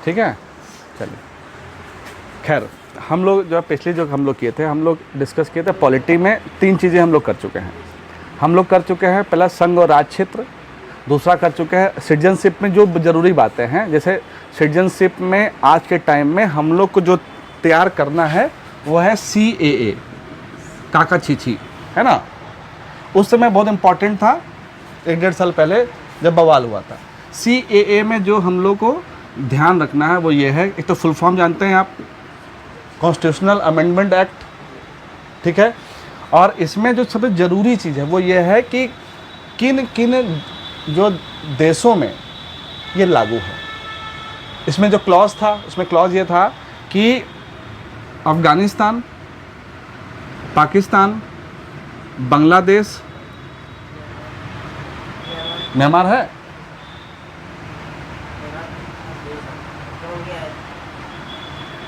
ठीक है, चलिए। खैर, हम लोग जो पिछले जो हम लोग किए थे, हम लोग डिस्कस किए थे पॉलिटी में 3 चीज़ें हम लोग कर चुके हैं। हम लोग कर चुके हैं पहला संघ और राज क्षेत्र, दूसरा कर चुके हैं सिटीजनशिप में जो ज़रूरी बातें हैं, जैसे सिटीजनशिप में आज के टाइम में हम लोग को जो तैयार करना है वो है CAA, काका छीछी, है ना। उस समय बहुत इम्पॉर्टेंट था, 1-1.5 साल पहले जब बवाल हुआ था। CAA में जो हम लोग को ध्यान रखना है वो ये है, एक तो फुल फॉर्म जानते हैं आप, कॉन्स्टिट्यूशनल अमेंडमेंट एक्ट, ठीक है। और इसमें जो सबसे ज़रूरी चीज़ है वो ये है कि किन किन जो देशों में ये लागू है। इसमें जो क्लॉज था, उसमें क्लॉज ये था कि अफ़गानिस्तान, पाकिस्तान, बांग्लादेश, म्यांमार है,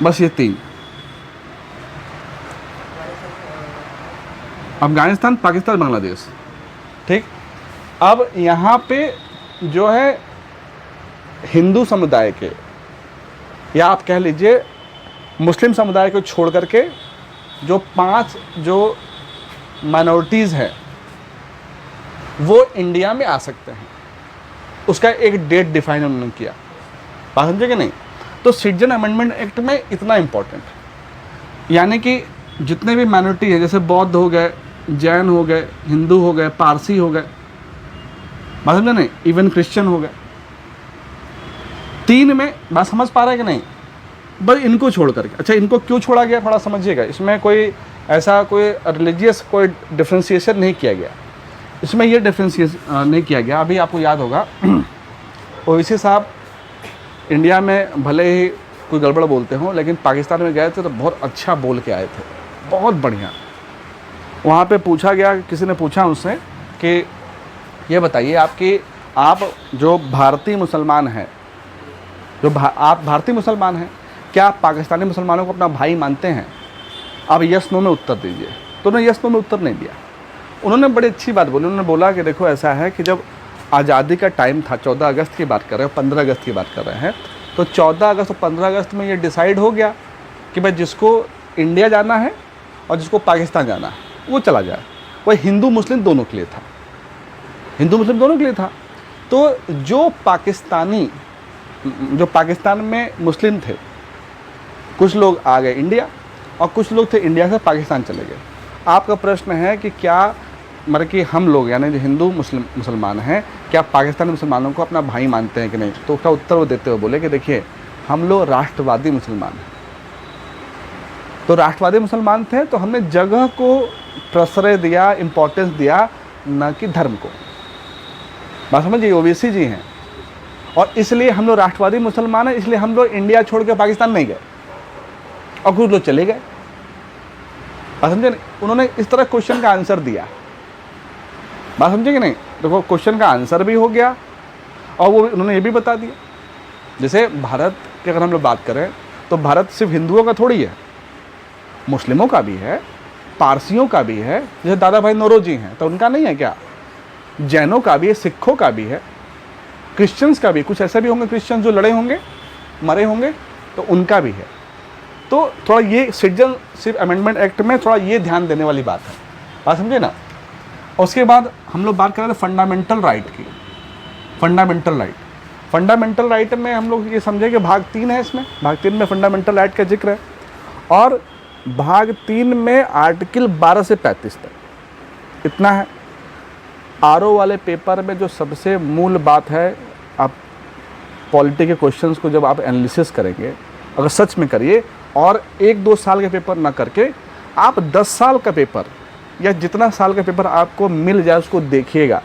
बस ये 3, अफ़गानिस्तान, पाकिस्तान, बांग्लादेश, ठीक। अब यहाँ पे जो है हिंदू समुदाय के, या आप कह लीजिए मुस्लिम समुदाय को छोड़ करके जो 5 जो माइनॉरिटीज़ हैं वो इंडिया में आ सकते हैं। उसका एक डेट डिफाइन उन्होंने किया, बात समझे कि नहीं। तो सिटीजन अमेंडमेंट एक्ट में इतना इम्पोर्टेंट, यानी कि जितने भी माइनॉरिटी है, जैसे बौद्ध हो गए, जैन हो गए, हिंदू हो गए, पारसी हो गए, बात समझे नहीं, इवन क्रिश्चियन हो गए, 3 में बात समझ पा रहे हैं कि नहीं। बस इनको छोड़ करके, अच्छा इनको क्यों छोड़ा गया थोड़ा समझिएगा। इसमें कोई ऐसा कोई रिलीजियस कोई डिफ्रेंशिएशन नहीं किया गया, इसमें ये डिफ्रेंशिएशन नहीं किया गया। अभी आपको याद होगा ओवैसी साहब इंडिया में भले ही कोई गड़बड़ बोलते हों, लेकिन पाकिस्तान में गए थे तो बहुत अच्छा बोल के आए थे, बहुत बढ़िया। वहाँ पे पूछा गया, किसी ने पूछा उनसे कि ये बताइए आप जो भारतीय मुसलमान हैं, आप भारतीय मुसलमान हैं, क्या आप पाकिस्तानी मुसलमानों को अपना भाई मानते हैं? आप यस नो में उत्तर दीजिए। तो उन्होंने यस नो में उत्तर नहीं दिया। उन्होंने बड़ी अच्छी बात बोली, उन्होंने बोला कि देखो ऐसा है कि जब आज़ादी का टाइम था, 14 अगस्त की बात कर रहे हैं, 15 अगस्त की बात कर रहे हैं, तो 14 अगस्त और 15 अगस्त में ये डिसाइड हो गया कि भाई जिसको इंडिया जाना है और जिसको पाकिस्तान जाना है वो चला जाए। वह हिंदू मुस्लिम दोनों के लिए था, हिंदू मुस्लिम दोनों के लिए था। तो जो पाकिस्तान में मुस्लिम थे, कुछ लोग आ गए इंडिया और कुछ लोग थे इंडिया से पाकिस्तान चले गए। आपका प्रश्न है कि क्या मतलब कि हम लोग यानी जो हिंदू मुसलमान हैं, क्या पाकिस्तानी मुसलमानों को अपना भाई मानते हैं कि नहीं? तो उसका उत्तर वो देते हुए बोले कि देखिए हम लोग राष्ट्रवादी मुसलमान हैं। तो राष्ट्रवादी मुसलमान थे तो हमने जगह को प्रश्रय दिया, इम्पोर्टेंस दिया, न कि धर्म को। बात समझिए, ओवैसी जी हैं और इसलिए हम लोग राष्ट्रवादी मुसलमान हैं, इसलिए हम लोग इंडिया छोड़ के पाकिस्तान नहीं गए और कुछ लोग चले गए। बात समझे नहीं? उन्होंने इस तरह क्वेश्चन का आंसर दिया। बात समझे कि नहीं? देखो क्वेश्चन का आंसर भी हो गया और वो उन्होंने ये भी बता दिया। जैसे भारत की अगर हम लोग बात करें तो भारत सिर्फ हिंदुओं का थोड़ी है, मुस्लिमों का भी है, पारसियों का भी है। जैसे दादा भाई नौरोजी हैं तो उनका नहीं है क्या? जैनों का भी है, सिखों का भी है, क्रिश्चियंस का भी, कुछ ऐसे भी होंगे क्रिश्चियन जो लड़े होंगे, मरे होंगे, तो उनका भी है। तो थोड़ा ये सिटीजनशिप अमेंडमेंट एक्ट में थोड़ा ये ध्यान देने वाली बात है। बात समझे ना? और उसके बाद हम लोग बात कर रहे थे फंडामेंटल राइट की। फंडामेंटल राइट में हम लोग ये समझे कि भाग 3 है, इसमें भाग 3 में फंडामेंटल राइट का जिक्र है और भाग 3 में आर्टिकल 12 से 35 तक इतना है। आरओ वाले पेपर में जो सबसे मूल बात है, आप पॉलिटी के क्वेश्चंस को जब आप एनालिसिस करेंगे, अगर सच में करिए और 1-2 साल के पेपर ना करके आप 10 साल का पेपर या जितना साल का पेपर आपको मिल जाए उसको देखिएगा,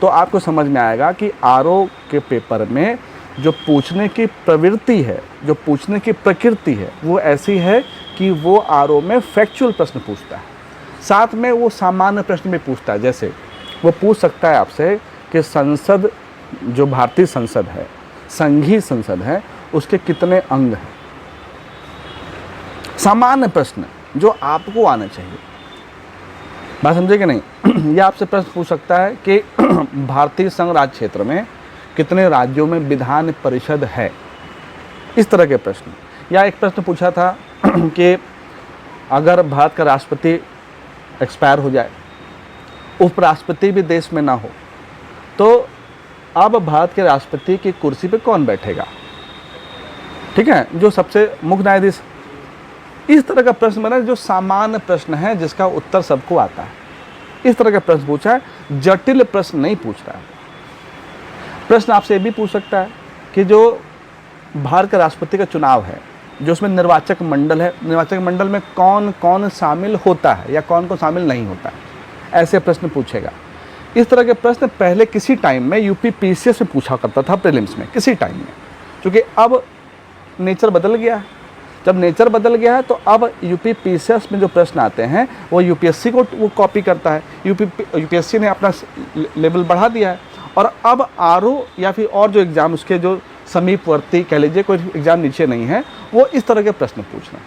तो आपको समझ में आएगा कि आरओ के पेपर में जो पूछने की प्रवृत्ति है, जो पूछने की प्रकृति है, वो ऐसी है कि वो आरओ में फैक्चुअल प्रश्न पूछता है, साथ में वो सामान्य प्रश्न भी पूछता है। जैसे वो पूछ सकता है आपसे कि संसद, जो भारतीय संसद है, संघीय संसद है, उसके कितने अंग हैं। सामान्य प्रश्न जो आपको आना चाहिए। बात समझे कि नहीं? यह आपसे प्रश्न पूछ सकता है कि भारतीय संघ राज्य क्षेत्र में कितने राज्यों में विधान परिषद है। इस तरह के प्रश्न। या एक प्रश्न पूछा था कि अगर भारत का राष्ट्रपति एक्सपायर हो जाए, उपराष्ट्रपति भी देश में ना हो, तो अब भारत के राष्ट्रपति की कुर्सी पे कौन बैठेगा? ठीक है, जो सबसे मुख्य न्यायाधीश। इस तरह का प्रश्न बना जो सामान्य प्रश्न है जिसका उत्तर सबको आता है, इस तरह का प्रश्न पूछा है, जटिल प्रश्न नहीं पूछ रहा है। प्रश्न आपसे ये भी पूछ सकता है कि जो भारत का राष्ट्रपति का चुनाव है, जो उसमें निर्वाचक मंडल है, निर्वाचक मंडल में कौन कौन शामिल होता है या कौन कौन शामिल नहीं होता है, ऐसे प्रश्न पूछेगा। इस तरह के प्रश्न पहले किसी टाइम में यूपीपीसीएस में पूछा करता था, प्रीलिम्स में किसी टाइम में, क्योंकि अब नेचर बदल गया है। जब नेचर बदल गया है तो अब यूपीपीसीएस में जो प्रश्न आते हैं वो यूपीएससी को वो कॉपी करता है। यूपीएससी ने अपना लेवल बढ़ा दिया है और अब आरओ या फिर और जो एग्ज़ाम उसके जो समीपवर्ती कह लीजिए, कोई एग्ज़ाम नीचे नहीं है, वो इस तरह के प्रश्न पूछना।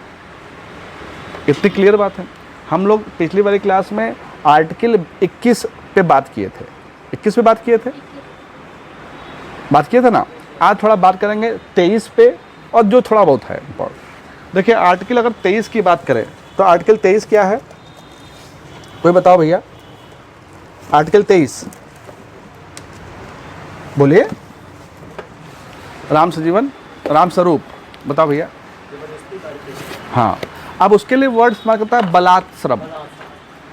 इतनी क्लियर बात है। हम लोग पिछली वाली क्लास में आर्टिकल 21 पे बात किए थे, 21 पे बात किए थे ना। आज थोड़ा बात करेंगे 23 पे और जो थोड़ा बहुत है इम्पोर्टेंट। देखिए आर्टिकल अगर 23 की बात करें तो आर्टिकल 23 क्या है, कोई बताओ भैया? आर्टिकल 23 बोलिए। राम सजीवन, राम स्वरूप, बताओ भैया। हाँ, अब उसके लिए वर्ड इस्तेमाल करता है बलात्श्रम।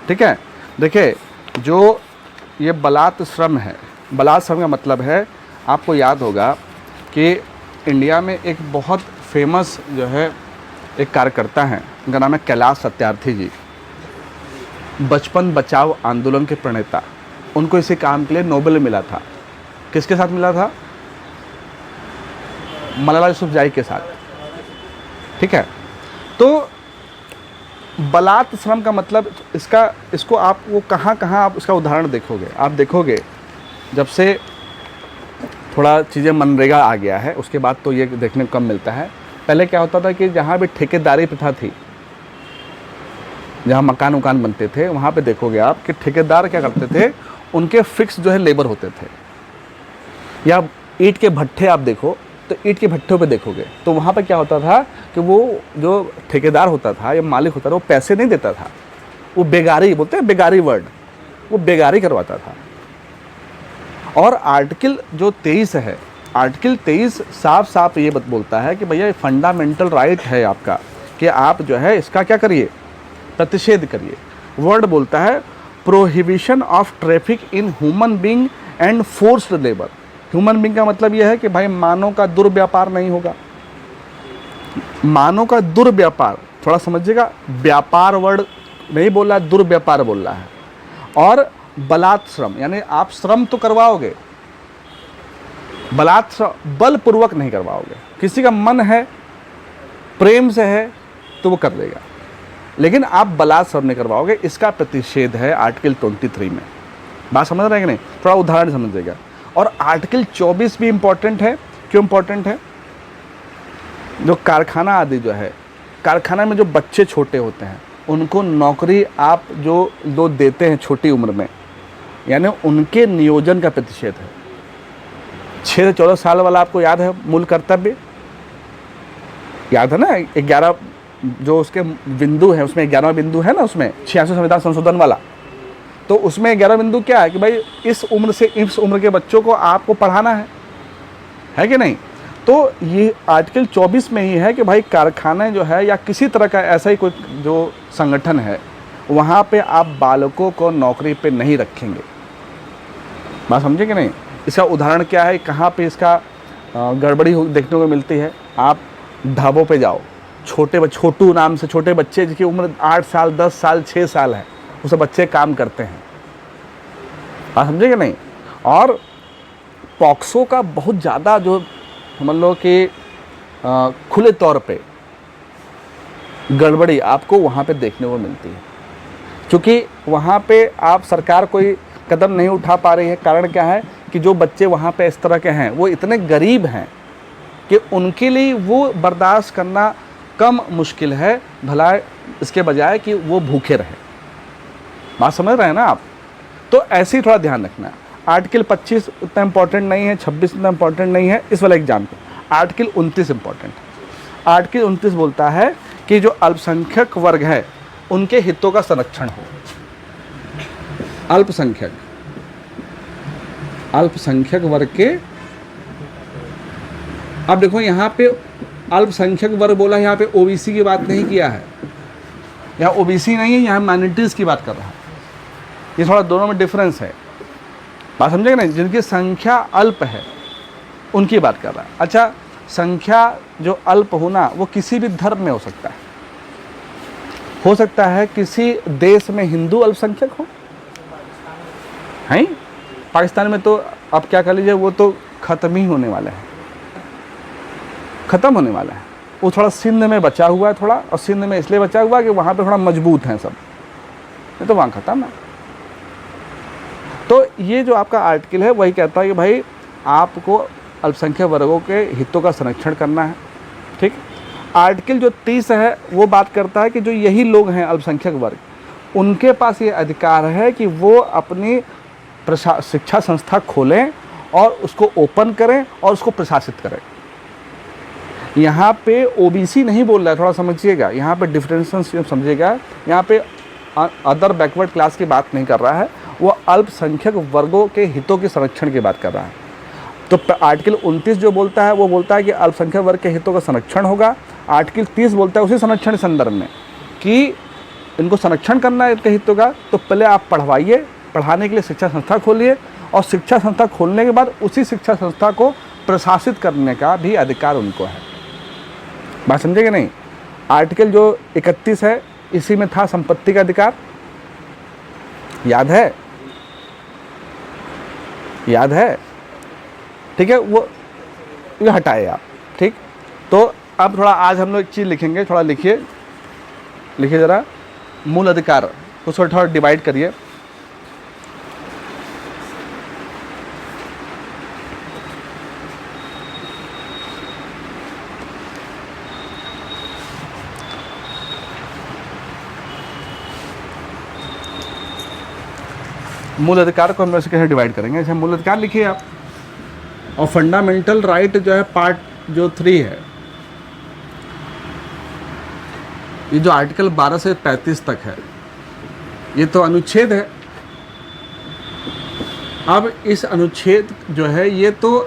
ठीक है, देखिए जो ये बलात्श्रम है, बलात्श्रम का मतलब है, आपको याद होगा कि इंडिया में एक बहुत फेमस जो है एक कार्यकर्ता हैं, उनका नाम है कैलाश सत्यार्थी जी, बचपन बचाओ आंदोलन के प्रणेता। उनको इसी काम के लिए नोबेल मिला था। किसके साथ मिला था? मलाला यूसुफजई के साथ। ठीक है, तो बलात्श्रम का मतलब इसको आप वो कहाँ आप इसका उदाहरण देखोगे? आप देखोगे जब से थोड़ा चीज़ें मनरेगा आ गया है उसके बाद तो ये देखने को कम मिलता है। पहले क्या होता था कि जहाँ भी ठेकेदारी प्रथा थी, जहाँ मकान उकान बनते थे, वहाँ पे देखोगे आप कि ठेकेदार क्या करते थे, उनके फिक्स जो है लेबर होते थे। या ईंट के भट्ठे आप देखो तो ईंट के भट्ठों पे देखोगे तो वहाँ पे क्या होता था कि वो जो ठेकेदार होता था या मालिक होता था वो पैसे नहीं देता था, वो बेगारी, बोलते हैं बेगारी वर्ड, वो बेगारी करवाता था। और आर्टिकल जो 23 है, आर्टिकल 23 साफ ये बोलता है कि भैया फंडामेंटल राइट है आपका कि आप जो है इसका क्या करिए, प्रतिषेध करिए। वर्ड बोलता है prohibition of traffic in human being and forced labour. Human being का मतलब यह है कि भाई मानव का दुर्व्यापार नहीं होगा। मानव का दुर्व्यापार, थोड़ा समझिएगा, व्यापार वर्ड नहीं बोल रहा है, दुर्व्यापार बोल रहा है। और बलात्श्रम यानी आप श्रम तो करवाओगे, बलात्श्रम बलपूर्वक नहीं करवाओगे। किसी का मन है, प्रेम से है तो वो कर देगा, लेकिन आप बलात्श्रम नहीं करवाओगे। इसका प्रतिषेध है आर्टिकल 23 में। बात समझ रहे हैं कि नहीं? थोड़ा उदाहरण समझिएगा। और आर्टिकल 24 भी इम्पोर्टेंट है। क्यों इम्पोर्टेंट है? जो कारखाना आदि जो है, कारखाना में जो बच्चे छोटे होते हैं उनको नौकरी आप जो देते हैं छोटी उम्र में, यानी उनके नियोजन का प्रतिषेध है। 6 से 14 साल वाला आपको याद है मूल कर्तव्य? याद है ना? 11 जो उसके बिंदु है, उसमें 11वां बिंदु है ना, उसमें 86 संविधान संशोधन वाला। तो उसमें 11 बिंदु क्या है कि भाई इस उम्र से इस उम्र के बच्चों को आपको पढ़ाना है कि नहीं? तो ये आर्टिकल 24 में ही है कि भाई कारखाने जो है या किसी तरह का ऐसा ही कोई जो संगठन है, वहाँ पे आप बालकों को नौकरी पे नहीं रखेंगे। बात समझे कि नहीं? इसका उदाहरण क्या है, कहाँ पे इसका गड़बड़ी देखने को मिलती है? आप ढाबों पे जाओ, छोटू नाम से छोटे बच्चे जिनकी उम्र 8 साल 10 साल 6 साल है, उसे बच्चे काम करते हैं। बात समझे कि नहीं? और पॉक्सो का बहुत ज़्यादा जो समझ लो कि खुले तौर पे गड़बड़ी आपको वहाँ पे देखने को मिलती है, क्योंकि वहाँ पे आप सरकार कोई कदम नहीं उठा पा रही है। कारण क्या है कि जो बच्चे वहाँ पे इस तरह के हैं वो इतने गरीब हैं कि उनके लिए वो बर्दाश्त करना कम मुश्किल है, भला इसके बजाय कि वो भूखे रहे। बात समझ रहे हैं ना आप? तो ऐसे ही थोड़ा ध्यान रखना है। आर्टिकल 25 उतना इम्पोर्टेंट नहीं है, 26 उतना इम्पोर्टेंट नहीं है इस वाले एग्जाम पे। Article 29 important. आर्टिकल 29 बोलता है कि जो अल्पसंख्यक वर्ग है उनके हितों का संरक्षण हो। अल्पसंख्यक वर्ग के, अब देखो यहाँ पे अल्पसंख्यक वर्ग बोला, यहाँ पे ओबीसी की बात नहीं किया है, यहाँ ओबीसी नहीं है, यहाँ माइनॉरिटीज़ की बात कर रहा है। ये थोड़ा दोनों में डिफरेंस है, बात समझेंगे ना। जिनकी संख्या अल्प है उनकी बात कर रहा है। अच्छा, संख्या जो अल्प होना वो किसी भी धर्म में हो सकता है किसी देश में हिंदू अल्पसंख्यक हो, हैं? पाकिस्तान में तो अब क्या कह लीजिए, वो तो ख़त्म ही होने वाला है, ख़त्म होने वाला है। वो थोड़ा सिंध में बचा हुआ है थोड़ा, और सिंध में इसलिए बचा हुआ है कि वहाँ पे थोड़ा मजबूत हैं सब, नहीं तो वहाँ ख़त्म है। तो ये जो आपका आर्टिकल है वही कहता है कि भाई आपको अल्पसंख्यक वर्गों के हितों का संरक्षण करना है, ठीक। आर्टिकल जो 30 है वो बात करता है कि जो यही लोग हैं अल्पसंख्यक वर्ग, उनके पास ये अधिकार है कि वो अपनी शिक्षा संस्था खोलें और उसको ओपन करें और उसको प्रशासित करें। यहाँ पे ओबीसी नहीं बोल रहा है, थोड़ा समझिएगा, यहाँ पे डिफरेंशिएशन समझिएगा। यहाँ पे अदर बैकवर्ड क्लास की बात नहीं कर रहा है, वो अल्पसंख्यक वर्गों के हितों के संरक्षण की बात कर रहा है। तो आर्टिकल 29 जो बोलता है वो बोलता है कि अल्पसंख्यक वर्ग के हितों का संरक्षण होगा। आर्टिकल 30 बोलता है उसी संरक्षण के संदर्भ में कि इनको संरक्षण करना है इनके हितों का, तो पहले आप पढ़वाइए, पढ़ाने के लिए शिक्षा संस्था खोलिए, और शिक्षा संस्था खोलने के बाद उसी शिक्षा संस्था को प्रशासित करने का भी अधिकार उनको है। बात समझेंगे नहीं। आर्टिकल जो 31 है इसी में था संपत्ति का अधिकार, याद है, ठीक है, वो हटाए आप, ठीक। तो अब थोड़ा आज हम लोग एक चीज़ लिखेंगे, थोड़ा लिखिए ज़रा, मूल अधिकार, उसको थोड़ा डिवाइड करिए। मूल अधिकार को हम लोग कैसे डिवाइड करेंगे, जैसे मूल अधिकार लिखिए आप, और फंडामेंटल राइट जो है पार्ट जो 3 है, ये जो आर्टिकल 12 से 35 तक है, ये तो अनुच्छेद है। अब इस अनुच्छेद जो है ये तो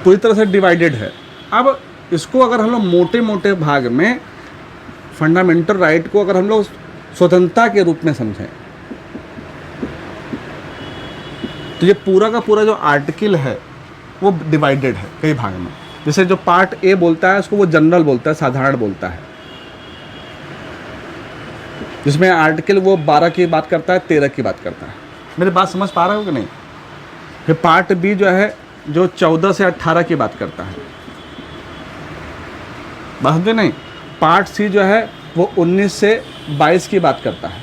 पूरी तरह से डिवाइडेड है। अब इसको अगर हम लोग मोटे मोटे भाग में फंडामेंटल राइट को अगर हम लोग स्वतंत्रता के रूप में समझें, तो ये पूरा का पूरा जो आर्टिकल है वो डिवाइडेड है कई भाग में। जैसे जो पार्ट ए बोलता है उसको वो जनरल बोलता है, साधारण बोलता है, जिसमें आर्टिकल वो 12 की बात करता है, 13 की बात करता है। मेरी बात समझ पा रहे हो कि नहीं। फिर पार्ट बी जो है जो 14 से 18 की बात करता है, बात समझे नहीं। पार्ट सी जो है वो 19 से 22 की बात करता है,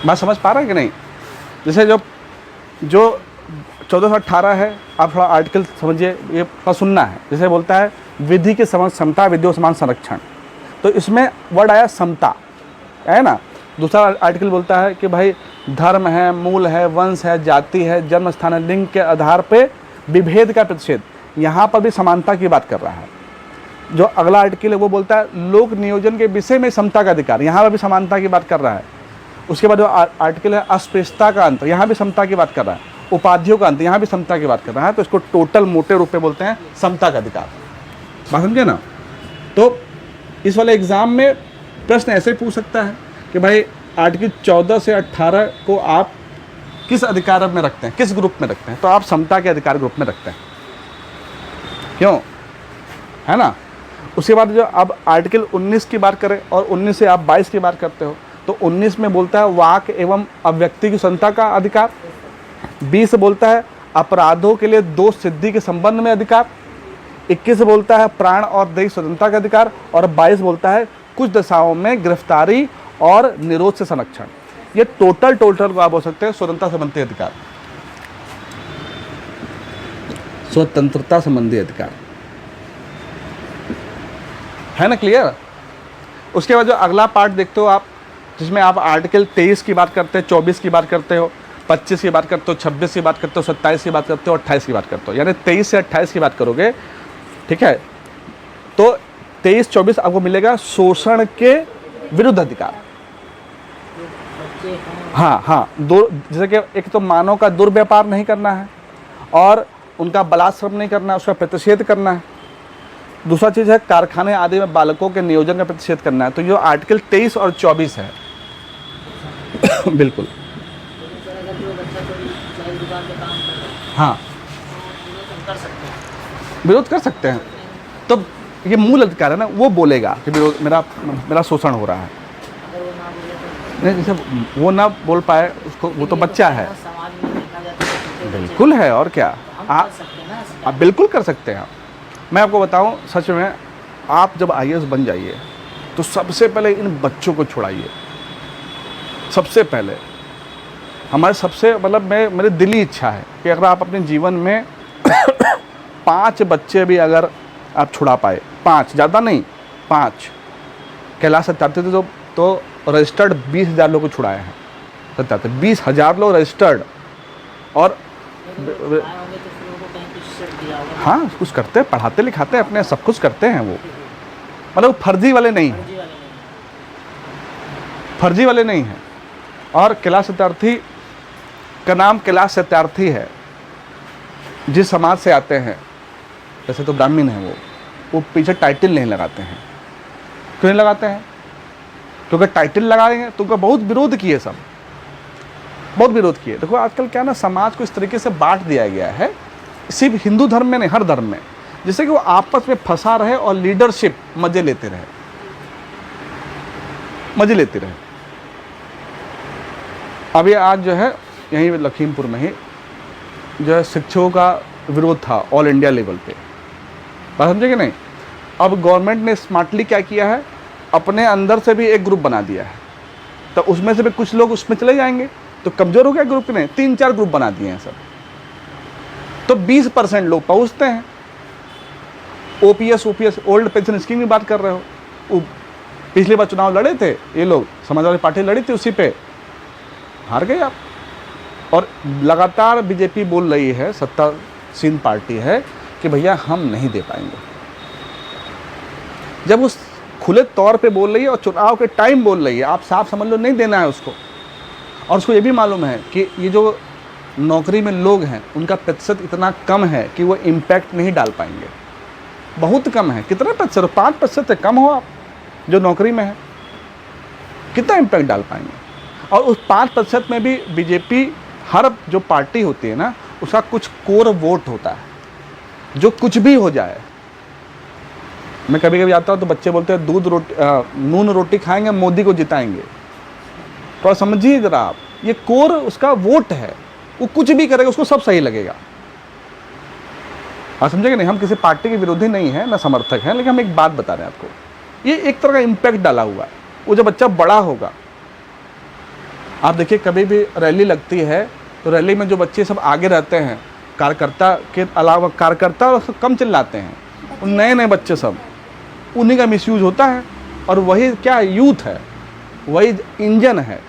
बात समझ पा रहे हैं कि नहीं। जैसे जो 14 से 18 है, आप थोड़ा आर्टिकल समझिए, ये सुनना है। जैसे बोलता है विधि के समान समता, विधियों समान संरक्षण, तो इसमें वर्ड आया समता, है ना। दूसरा आर्टिकल बोलता है कि भाई धर्म है, मूल है, वंश है, जाति है, जन्म स्थान है, लिंग के आधार पे विभेद का प्रतिषेध, यहाँ पर भी समानता की बात कर रहा है। जो अगला आर्टिकल है वो बोलता है लोक नियोजन के विषय में समता का अधिकार, यहाँ पर भी समानता की बात कर रहा है। उसके बाद जो आर्टिकल है अस्पृश्यता का अंत, यहाँ भी समता की बात कर रहा है। उपाधियों का अंत, यहाँ भी समता की बात कर रहा है। तो इसको टोटल मोटे रूप में बोलते हैं समता का अधिकार, बात समझे ना। तो इस वाले एग्जाम में प्रश्न ऐसे पूछ सकता है कि भाई आर्टिकल 14 से 18 को आप किस अधिकार में रखते हैं, किस ग्रुप में रखते हैं, तो आप समता के अधिकार ग्रुप में रखते हैं, क्यों, है ना। उसके बाद जो अब आर्टिकल 19 की बात करें और 19 से आप 22 की बात करते हो, तो 19 में बोलता है वाक एवं अव्यक्ति की स्वतंत्रता का अधिकार, 20 बोलता है अपराधों के लिए दोष सिद्धि के संबंध में अधिकार, 21 बोलता है प्राण और दैहिक स्वतंत्रता का अधिकार, और 22 बोलता है कुछ दशाओं में गिरफ्तारी और निरोध से संरक्षण। ये टोटल को आप बोल सकते हैं स्वतंत्रता संबंधी अधिकार, स्वतंत्रता संबंधी अधिकार, है ना, क्लियर। उसके बाद जो अगला पार्ट देखते हो आप, जिसमें आप आर्टिकल 23 की बात करते हैं, 24 की बात करते हो, 25 की बात करते हो, 26 की बात करते हो, 27 की बात करते हो, 28 की बात करते हो, यानी 23 से 28 की बात करोगे, ठीक है, तो 23-24 आपको मिलेगा शोषण के विरुद्ध अधिकार। हाँ हाँ, दो, जैसे कि एक तो मानव का दुर्व्यापार नहीं करना है और उनका बलात्श्रम नहीं करना है, उसका प्रतिषेध करना है। दूसरा चीज़ है कारखाने आदि में बालकों के नियोजन का प्रतिषेध करना है। तो ये आर्टिकल 23 और 24 है। बिल्कुल, हाँ, विरोध कर सकते हैं। तो ये मूल अधिकार है ना, वो बोलेगा कि विरोध, मेरा शोषण हो रहा है। नहीं, जैसे वो ना बोल पाए उसको, वो तो बच्चा है। बिल्कुल है, और क्या, आप बिल्कुल कर सकते हैं। मैं आपको बताऊं, सच में आप जब IAS बन जाइए तो सबसे पहले इन बच्चों को छुड़ाइए। सबसे पहले हमारे सबसे मतलब मेरी दिली इच्छा है कि अगर आप अपने जीवन में 5 बच्चे भी अगर आप छुड़ा पाए, 5, ज़्यादा नहीं, 5, कैलाश सत्यार्थी थे तो रजिस्टर्ड 20,000 लोग को छुड़ाए हैं। सत्यार्थी 20,000 लोग रजिस्टर्ड, और हाँ, कुछ करते हैं, पढ़ाते लिखाते हैं अपने, सब कुछ करते हैं वो, मतलब फर्जी वाले नहीं हैं, फर्जी वाले नहीं हैं। और कैलाश सत्यार्थी का नाम कैलाश सत्यार्थी है। जिस समाज से आते हैं, जैसे तो ब्राह्मण है वो पीछे टाइटल नहीं लगाते हैं। क्यों नहीं लगाते हैं? क्योंकि टाइटल लगाएंगे तो उनका बहुत विरोध किए, सब बहुत विरोध किए। देखो आजकल क्या ना, समाज को इस तरीके से बांट दिया गया है, सिर्फ हिंदू धर्म में नहीं, हर धर्म में, जिससे कि वो आपस में फंसा रहे और लीडरशिप मजे लेते रहे, मजे लेते रहे। अभी आज जो है यहीं लखीमपुर में ही जो है शिक्षकों का विरोध था ऑल इंडिया लेवल पे, बात समझे कि नहीं। अब गवर्नमेंट ने स्मार्टली क्या किया है, अपने अंदर से भी एक ग्रुप बना दिया है, तो उसमें से भी कुछ लोग उसमें चले जाएंगे, तो कमज़ोर हो गया ग्रुप ने, 3-4 ग्रुप बना दिए हैं सब, तो 20% लोग पहुँचते हैं। OPS ओल्ड पेंशन स्कीम की बात कर रहे हो, पिछली बार चुनाव लड़े थे ये लोग, समाजवादी पार्टी लड़ी थी, उसी पे हार गए आप। और लगातार बीजेपी बोल रही है, सत्तासीन पार्टी है, कि भैया हम नहीं दे पाएंगे। जब उस खुले तौर पे बोल रही है और चुनाव के टाइम बोल रही है, आप साफ समझ लो नहीं देना है उसको। और उसको ये भी मालूम है कि ये जो नौकरी में लोग हैं उनका प्रतिशत इतना कम है कि वो इम्पैक्ट नहीं डाल पाएंगे, बहुत कम है। कितना प्रतिशत? 5% से कम हो आप जो नौकरी में है, कितना इम्पैक्ट डाल पाएंगे? और उस 5% में भी बीजेपी, हर जो पार्टी होती है ना, उसका कुछ कोर वोट होता है, जो कुछ भी हो जाए। मैं कभी कभी आता हूँ तो बच्चे बोलते हैं नून रोटी खाएंगे मोदी को जिताएंगे। तो समझिए जरा आप, ये कोर उसका वोट है, वो कुछ भी करेगा उसको सब सही लगेगा। आप समझेंगे नहीं, हम किसी पार्टी के विरोधी नहीं है, ना समर्थक हैं, लेकिन हम एक बात बता रहे हैं आपको, ये एक तरह का इम्पैक्ट डाला हुआ है। वो जब बच्चा बड़ा होगा, आप देखिए कभी भी रैली लगती है तो रैली में जो बच्चे सब आगे रहते हैं, कार्यकर्ता के अलावा, कार्यकर्ता कम चिल्लाते हैं, उन नए नए बच्चे सब, उन्हीं का मिसयूज होता है। और वही क्या यूथ है, वही इंजन है,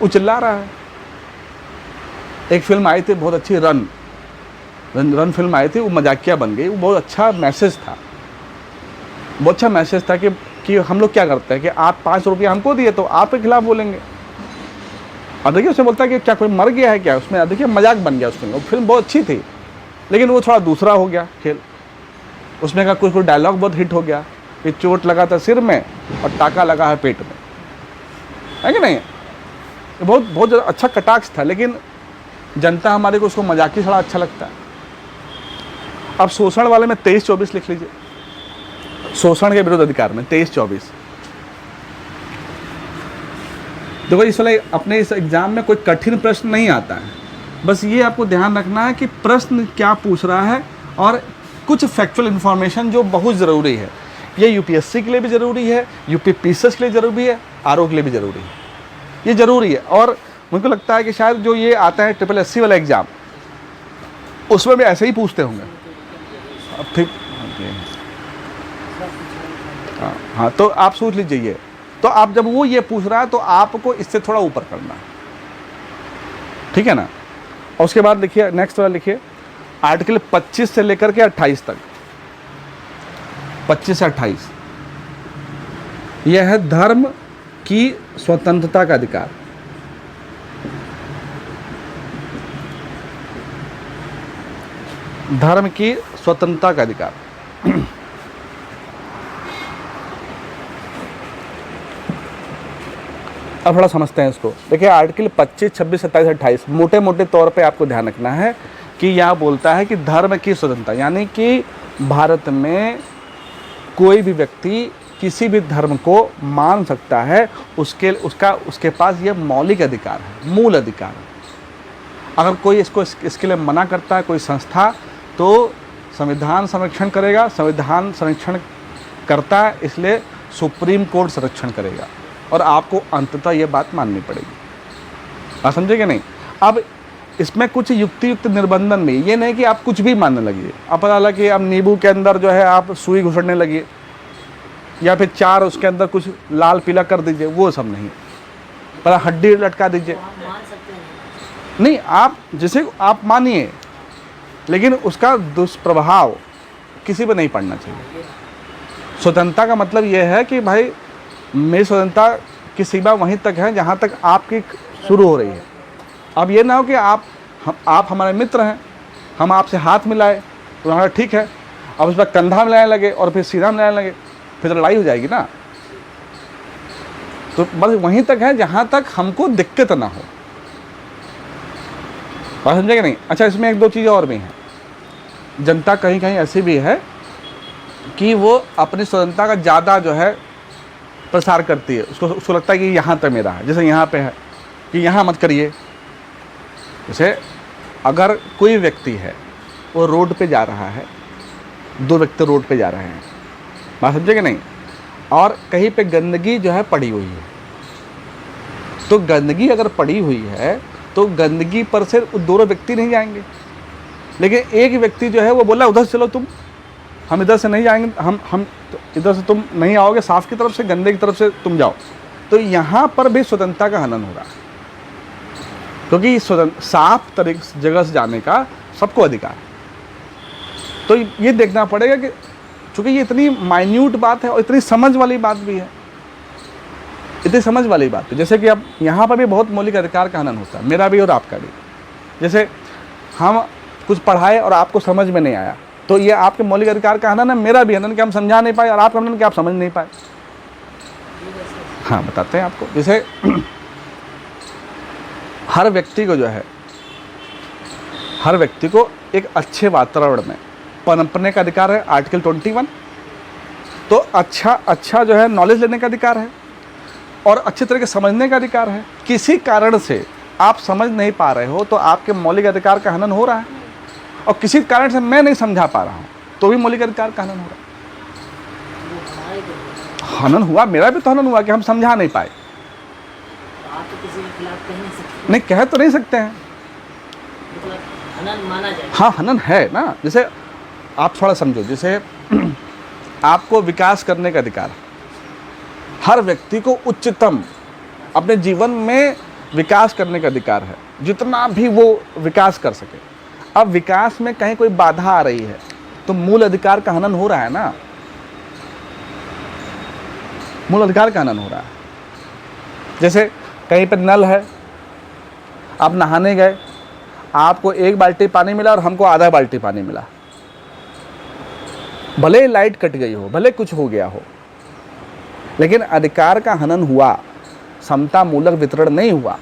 वो चिल्ला रहा है। एक फिल्म आई थी बहुत अच्छी, रन फिल्म आई थी, वो मजाकिया बन गई, वो बहुत अच्छा मैसेज था, बहुत अच्छा मैसेज था कि हम लोग क्या करते हैं कि आप 5 रुपया हमको दिए तो आपके खिलाफ बोलेंगे। और देखिए उसमें बोलता है कि क्या कोई मर गया है क्या, उसमें देखिए मजाक बन गया उसमें। वो फिल्म बहुत अच्छी थी, लेकिन वो थोड़ा दूसरा हो गया खेल। उसमें का कुछ डायलॉग बहुत हिट हो गया कि चोट लगा था सिर में और टाका लगा है पेट में, है कि नहीं। बहुत बहुत अच्छा कटाक्ष था, लेकिन जनता हमारे को उसको मजाकी थोड़ा अच्छा लगता है। अब शोषण वाले में 23-24 लिख लीजिए, शोषण के विरुद्ध अधिकार में 23-24। देखो इस वाले अपने इस एग्जाम में कोई कठिन प्रश्न नहीं आता है, बस ये आपको ध्यान रखना है कि प्रश्न क्या पूछ रहा है और कुछ फैक्चुअल इन्फॉर्मेशन जो बहुत ज़रूरी है। ये यूपीएससी के लिए भी ज़रूरी है, यूपीपीएससी के लिए ज़रूरी है, आरओ के लिए भी ज़रूरी है, ये ज़रूरी है। और मुझको लगता है कि शायद जो ये आता है SSSC वाला एग्ज़ाम, उसमें भी ऐसे ही पूछते होंगे। अब ठीक, हाँ, तो आप सोच लीजिए। तो आप जब वो ये पूछ रहा है तो आपको इससे थोड़ा ऊपर करना है, ठीक है ना। और उसके बाद लिखिए नेक्स्ट वाला लिखिए, आर्टिकल 25 से लेकर के 28 तक, 25 से 28, यह है धर्म की स्वतंत्रता का अधिकार। धर्म की स्वतंत्रता का अधिकार। अब थोड़ा समझते हैं इसको। देखिए आर्टिकल 25, 26, 27, 28 मोटे मोटे तौर पे आपको ध्यान रखना है कि यह बोलता है कि धर्म की स्वतंत्रता, यानी कि भारत में कोई भी व्यक्ति किसी भी धर्म को मान सकता है, उसके पास यह मौलिक अधिकार है, मूल अधिकार है। अगर कोई इसके लिए मना करता है कोई संस्था, तो संविधान संरक्षण करेगा, संविधान संरक्षण करता है इसलिए सुप्रीम कोर्ट संरक्षण करेगा, और आपको अंततः ये बात माननी पड़ेगी। आप समझे कि नहीं। अब इसमें कुछ युक्त निर्बंधन भी, ये नहीं कि आप कुछ भी मानने लगिए। अब पता लगा कि अब नींबू के अंदर जो है आप सुई घुसड़ने लगिए, या फिर चार उसके अंदर कुछ लाल पीला कर दीजिए, वो सब नहीं। पर हड्डी लटका दीजिए, नहीं, आप जिसे आप मानिए, लेकिन उसका दुष्प्रभाव किसी पर नहीं पड़ना चाहिए। स्वतंत्रता का मतलब यह है कि भाई मेरी स्वतंत्रता की सीमा वहीं तक है जहाँ तक आपकी शुरू हो रही है। अब ये ना हो कि आप हमारे मित्र हैं, हम आपसे हाथ मिलाए तो हमारा ठीक है, अब उस पर कंधा मिलाने लगे और फिर सीधा मिलाने लगे, फिर तो लड़ाई हो जाएगी ना। तो बस वहीं तक है जहाँ तक हमको दिक्कत ना हो। बात समझे कि नहीं। अच्छा, इसमें एक दो चीज़ें और भी हैं। जनता कहीं कहीं ऐसी भी है कि वो अपनी स्वतंत्रता का ज़्यादा जो है प्रसार करती है। उसको लगता है कि यहाँ तक मेरा है, जैसे यहाँ पे है कि यहाँ मत करिए। जैसे अगर कोई व्यक्ति है वो रोड पे जा रहा है, दो व्यक्ति रोड पे जा रहे हैं, बात समझे कि नहीं, और कहीं पे गंदगी जो है पड़ी हुई है, तो गंदगी अगर पड़ी हुई है तो गंदगी पर से दोनों व्यक्ति नहीं जाएंगे। लेकिन एक व्यक्ति जो है वो बोला उधर से चलो तुम, हम इधर से नहीं जाएंगे, हम इधर से तुम नहीं आओगे, साफ की तरफ से, गंदे की तरफ से तुम जाओ। तो यहाँ पर भी स्वतंत्रता का हनन हो रहा है, क्योंकि साफ तरीके जगह से जाने का सबको अधिकार है। तो ये देखना पड़ेगा कि चूँकि ये इतनी माइन्यूट बात है और इतनी समझ वाली बात भी है, इतनी समझ वाली बात है। जैसे कि अब यहाँ पर भी बहुत मौलिक अधिकार का हनन होता है, मेरा भी और आपका भी। जैसे हम कुछ पढ़ाए और आपको समझ में नहीं आया, तो ये आपके मौलिक अधिकार का हनन है, मेरा भी हनन कि हम समझा नहीं पाए, और आपका हनन कि आप समझ नहीं पाए। हाँ, बताते हैं आपको। जैसे हर व्यक्ति को जो है, हर व्यक्ति को एक अच्छे वातावरण में पनपने का अधिकार है, आर्टिकल 21। तो अच्छा जो है नॉलेज लेने का अधिकार है, और अच्छे तरीके से समझने का अधिकार है। किसी कारण से आप समझ नहीं पा रहे हो तो आपके मौलिक अधिकार का हनन हो रहा है, और किसी कारण से मैं नहीं समझा पा रहा हूँ तो भी मौलिक अधिकार का हनन हो रहा है। हनन हुआ, मेरा भी तो हनन हुआ कि हम समझा नहीं पाए। आप तो किसी के खिलाफ कह नहीं सकते। नहीं, कह तो नहीं सकते हैं, मतलब हनन माना जाए। हाँ, हनन है ना। जैसे आप थोड़ा समझो, जैसे आपको विकास करने का अधिकार, हर व्यक्ति को उच्चतम अपने जीवन में विकास करने का अधिकार है, जितना भी वो विकास कर सके। अब विकास में कहीं कोई बाधा आ रही है तो मूल अधिकार का हनन हो रहा है ना, मूल अधिकार का हनन हो रहा है। जैसे कहीं पर नल है, आप नहाने गए, आपको 1 बाल्टी पानी मिला और हमको आधा बाल्टी पानी मिला, भले लाइट कट गई हो, भले कुछ हो गया हो, लेकिन अधिकार का हनन हुआ, समता मूलक वितरण नहीं हुआ,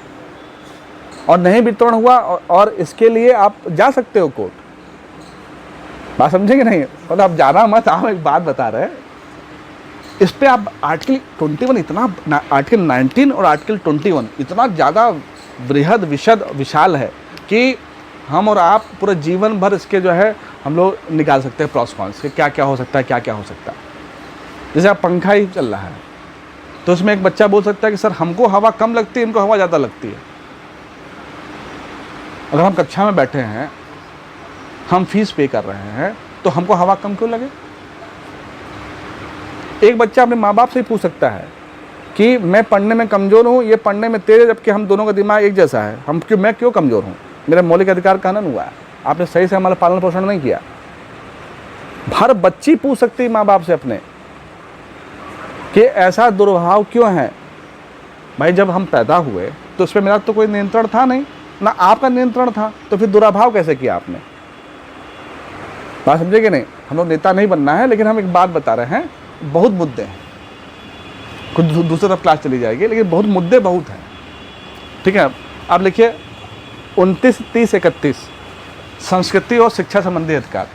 और नहीं वितरण हुआ, और इसके लिए आप जा सकते हो कोर्ट। बात समझेंगे नहीं, मतलब आप जाना मत, आप एक बात बता रहे हैं इस पे। आप आर्टिकल 21 इतना, आर्टिकल 19 और आर्टिकल 21 इतना ज़्यादा बृहद विशाल है कि हम और आप पूरे जीवन भर इसके जो है हम लोग निकाल सकते हैं प्रॉस कॉन्स के, क्या क्या हो सकता है, क्या क्या हो सकता है। जैसे आप पंखा ही चल रहा है तो उसमें एक बच्चा बोल सकता है कि सर हमको हवा कम लगती है, इनको हवा ज़्यादा लगती है। अगर हम कक्षा में बैठे हैं, हम फीस पे कर रहे हैं, तो हमको हवा कम क्यों लगे? एक बच्चा अपने माँ बाप से ही पूछ सकता है कि मैं पढ़ने में कमज़ोर हूँ, ये पढ़ने में तेज है, जबकि हम दोनों का दिमाग एक जैसा है। मैं क्यों कमज़ोर हूँ? मेरा मौलिक अधिकार का हनन हुआ है, आपने सही से हमारा पालन पोषण नहीं किया। हर बच्ची पूछ सकती है माँ बाप से अपने कि ऐसा दुर्भाव क्यों है। भाई जब हम पैदा हुए तो उस पर मेरा तो कोई नियंत्रण था नहीं, ना आपका नियंत्रण था, तो फिर दुराभाव कैसे किया आपने? बात समझे कि नहीं? हम लोग नेता नहीं बनना है, लेकिन हम एक बात बता रहे हैं, बहुत मुद्दे हैं, कुछ दूसरी तरफ क्लास चली जाएगी, लेकिन बहुत मुद्दे बहुत हैं। ठीक है, आप लिखिए 29, 30, 31 संस्कृति और शिक्षा संबंधी अधिकार।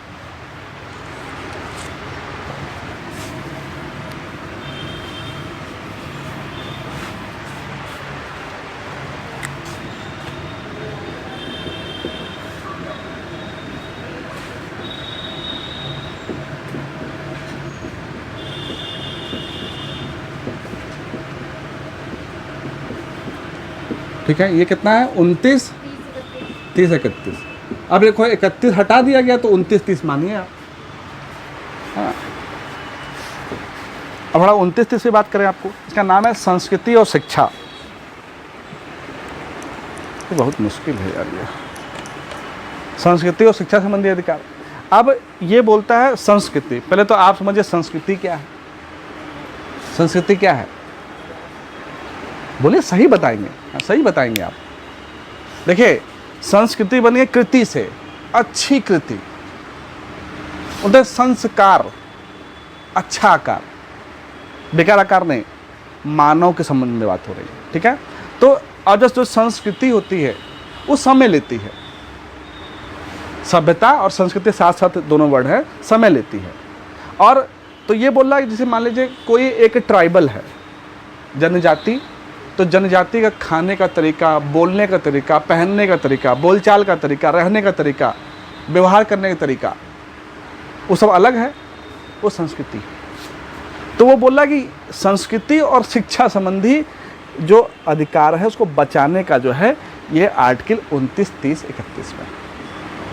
ठीक है, ये कितना है? 29, 30, 31। अब देखो 31 हटा दिया गया तो 29, 30 मानिए आप। हाँ, अब बड़ा 29, 30 की बात करें आपको, इसका नाम है संस्कृति और शिक्षा। तो बहुत मुश्किल है यार ये, संस्कृति और शिक्षा संबंधी अधिकार। अब ये बोलता है संस्कृति, पहले तो आप समझिए संस्कृति क्या है। संस्कृति क्या है? बोलिए, सही बताएंगे? हाँ, सही बताएंगे आप। देखिए, संस्कृति बनी है कृति से, अच्छी कृति, उधर संस्कार, अच्छा आकार, बेकार आकार नहीं, मानव के संबंध में बात हो रही है। ठीक है, तो अब जो संस्कृति होती है वो समय लेती है, सभ्यता और संस्कृति साथ साथ दोनों वर्ड है, समय लेती है। और तो ये बोल रहा है, जैसे मान लीजिए कोई एक ट्राइबल है, जनजाति, तो जनजाति का खाने का तरीका, बोलने का तरीका, पहनने का तरीका, बोलचाल का तरीका, रहने का तरीका, व्यवहार करने का तरीका, वो सब अलग है, वो संस्कृति है। तो वो बोल रहा है कि संस्कृति और शिक्षा संबंधी जो अधिकार है उसको बचाने का जो है ये आर्टिकल 29, 30, 31 में।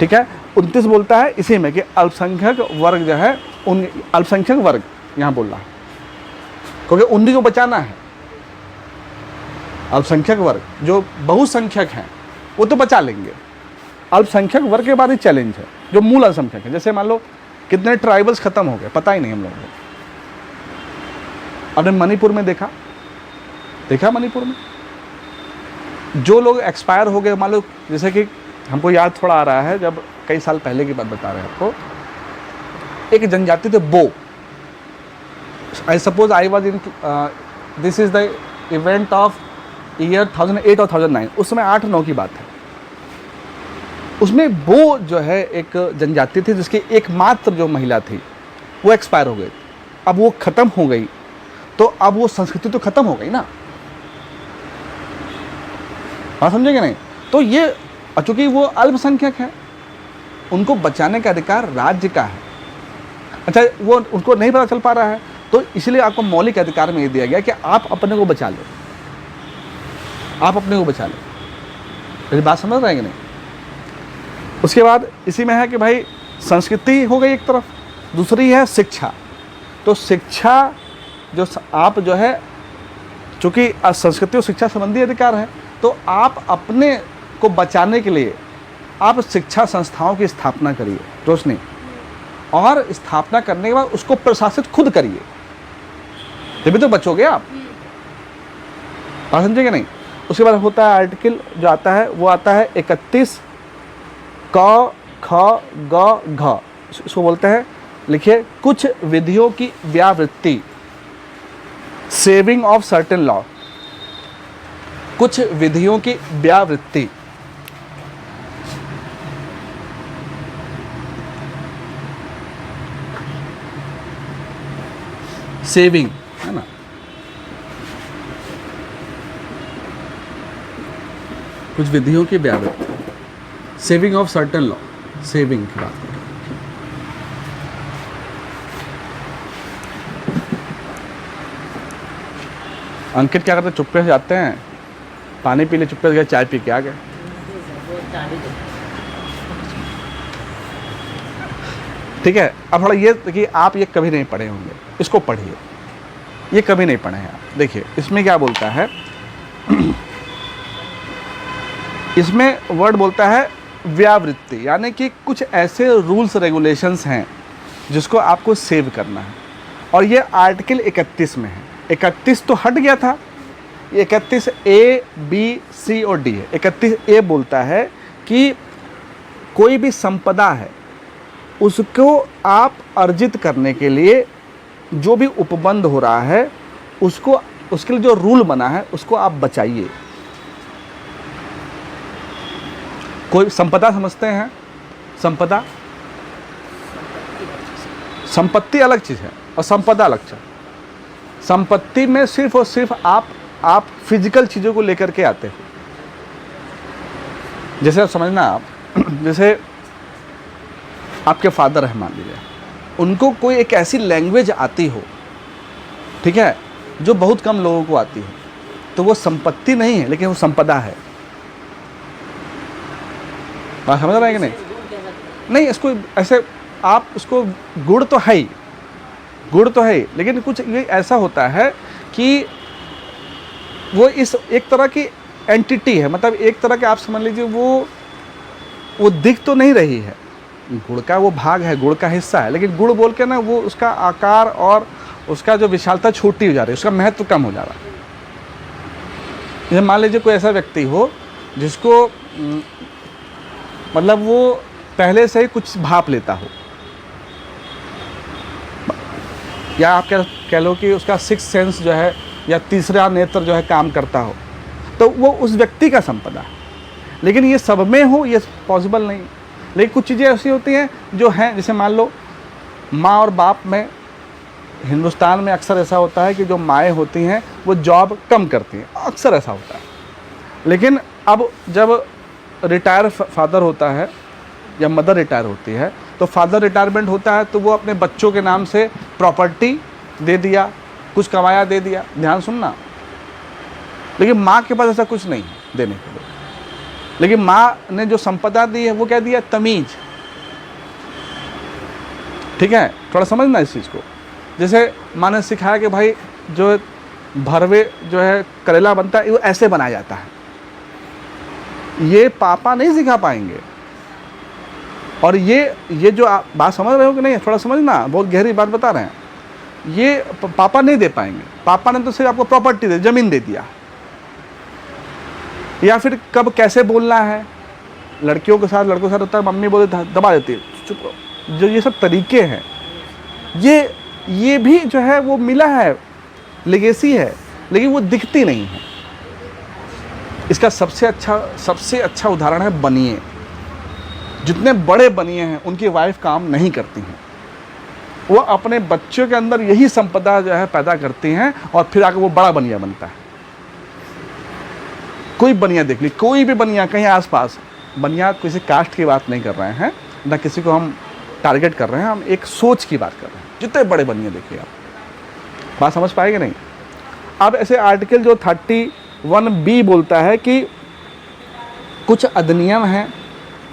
ठीक है, 29 बोलता है इसी में कि अल्पसंख्यक वर्ग जो है, उन अल्पसंख्यक वर्ग यहाँ बोल रहा है, क्योंकि उन्हीं को बचाना है। अल्पसंख्यक वर्ग जो बहुसंख्यक हैं वो तो बचा लेंगे, अल्पसंख्यक वर्ग के बाद ही चैलेंज है जो मूल अल्पसंख्यक है। जैसे मान लो कितने ट्राइबल्स खत्म हो गए, पता ही नहीं हम लोगों को। आपने मणिपुर में देखा मणिपुर में जो लोग एक्सपायर हो गए, मान लो जैसे कि हमको याद थोड़ा आ रहा है, जब कई साल पहले की बात बता रहे हैं आपको, एक जनजाति थे बो। I suppose I was in, this is the event of year 2008 और 2009, उस समय 8-9 की बात है। उसमें बो जो है एक जनजाति थी जिसकी एकमात्र जो महिला थी वो एक्सपायर हो गई। अब वो ख़त्म हो गई तो अब वो संस्कृति तो ख़त्म हो गई ना, हाँ समझेंगे नहीं? तो ये चूँकि वो अल्पसंख्यक है, उनको बचाने का अधिकार राज्य का है। अच्छा, वो उनको नहीं पता चल पा रहा है, तो इसलिए आपको मौलिक अधिकार में ये दिया गया कि आप अपने को बचा लो, आप अपने को बचा लो। मेरी बात समझ रहे हैं कि नहीं? उसके बाद इसी में है कि भाई संस्कृति हो गई एक तरफ, दूसरी है शिक्षा। तो शिक्षा जो आप जो है, चूँकि संस्कृति और शिक्षा संबंधी अधिकार है, तो आप अपने को बचाने के लिए आप शिक्षा संस्थाओं की स्थापना करिए रोशनी, और स्थापना करने के बाद उसको प्रशासित खुद करिए, तभी तो बचोगे आप। बात समझेंगे नहीं? उसके बाद होता है आर्टिकल जो आता है, वो आता है 31 क ख ग घ, इसको बोलते हैं, लिखिए, कुछ विधियों की व्यावृत्ति, सेविंग ऑफ सर्टेन लॉ। कुछ विधियों की व्यावृत्ति, सेविंग है ना, कुछ विधियों की व्यावृत्ति, saving of certain law, saving की बात करें। अंकित क्या करते, चुप्पे से जाते हैं, पानी पी ले, चुप्पे से गए, चाय पी के आ गए। ठीक है, अब थोड़ा ये कि आप ये कभी नहीं पढ़े होंगे, इसको पढ़िए। ये कभी नहीं पढ़े हैं आप। देखिए इसमें क्या बोलता है, इसमें वर्ड बोलता है व्यावृत्ति, यानी कि कुछ ऐसे रूल्स रेगुलेशंस हैं जिसको आपको सेव करना है। और ये आर्टिकल 31 में है। 31 तो हट गया था, ये 31 ए बी सी और डी है। 31 ए बोलता है कि कोई भी संपदा है उसको आप अर्जित करने के लिए जो भी उपबंध हो रहा है उसको, उसके लिए जो रूल बना है उसको आप बचाइए। कोई संपदा समझते हैं? संपदा, संपत्ति अलग चीज़ है और संपदा अलग चीज़। संपत्ति में सिर्फ और सिर्फ आप फिजिकल चीज़ों को लेकर के आते हो। जैसे आप समझना, आप जैसे आपके फादर है मान लीजिए, उनको कोई एक ऐसी लैंग्वेज आती हो, ठीक है, जो बहुत कम लोगों को आती है, तो वो संपत्ति नहीं है लेकिन वो संपदा है। बात समझ रहे हैं कि नहीं? नहीं, इसको ऐसे आप उसको, गुण तो है ही, गुण तो है ही, लेकिन कुछ ये ऐसा होता है कि वो इस एक तरह की एंटिटी है, मतलब एक तरह के आप समझ लीजिए वो दिख तो नहीं रही है, गुण का वो भाग है, गुण का हिस्सा है, लेकिन गुण बोल के ना वो उसका आकार और उसका जो विशालता छोटी हो जा रही है, उसका महत्व कम हो जा रहा है। जैसे मान लीजिए कोई ऐसा व्यक्ति हो जिसको मतलब वो पहले से ही कुछ भाप लेता हो, या आप कह लो कि उसका सिक्स सेंस जो है या तीसरा नेत्र जो है काम करता हो, तो वो उस व्यक्ति का संपदा है। लेकिन ये सब में हो ये पॉसिबल नहीं। लेकिन कुछ चीज़ें ऐसी होती हैं जो हैं, जैसे मान लो माँ और बाप में, हिंदुस्तान में अक्सर ऐसा होता है कि जो माएँ होती हैं वो जॉब कम करती हैं, अक्सर ऐसा होता है। लेकिन अब जब रिटायर फादर होता है या मदर रिटायर होती है, तो फादर रिटायरमेंट होता है तो वो अपने बच्चों के नाम से प्रॉपर्टी दे दिया, कुछ कमाया दे दिया, ध्यान सुनना। लेकिन माँ के पास ऐसा कुछ नहीं है देने के लिए। लेकिन माँ ने जो संपदा दी है वो क्या दिया? तमीज। ठीक है, थोड़ा समझना इस चीज़ को। जैसे माँ ने सिखाया कि भाई जो भरवे जो है करेला बनता है वो ऐसे बनाया जाता है, ये पापा नहीं सिखा पाएंगे। और ये जो आप बात समझ रहे हो कि नहीं, थोड़ा समझना, बहुत गहरी बात बता रहे हैं। ये पापा नहीं दे पाएंगे। पापा ने तो सिर्फ आपको प्रॉपर्टी दे, ज़मीन दे दिया। या फिर कब कैसे बोलना है, लड़कियों के साथ लड़कों के साथ होता है, मम्मी बोले दबा देती है, चुप रहो। जो ये सब तरीके हैं, ये भी जो है वो मिला है, लेगेसी है, लेकिन वो दिखती नहीं है। इसका सबसे अच्छा उदाहरण है बनिए। जितने बड़े बनिए हैं उनकी वाइफ काम नहीं करती हैं, वो अपने बच्चों के अंदर यही संपदा जो है पैदा करती हैं और फिर आकर वो बड़ा बनिया बनता है। कोई बनिया देख ली, कोई भी बनिया कहीं आसपास, बनिया किसी कास्ट की बात नहीं कर रहे हैं, ना किसी को हम टारगेट कर रहे हैं, हम एक सोच की बात कर रहे हैं। जितने बड़े बनिया देखिए आप, बात समझ पाएंगे नहीं। अब ऐसे आर्टिकल जो 31B बोलता है कि कुछ अधिनियम हैं,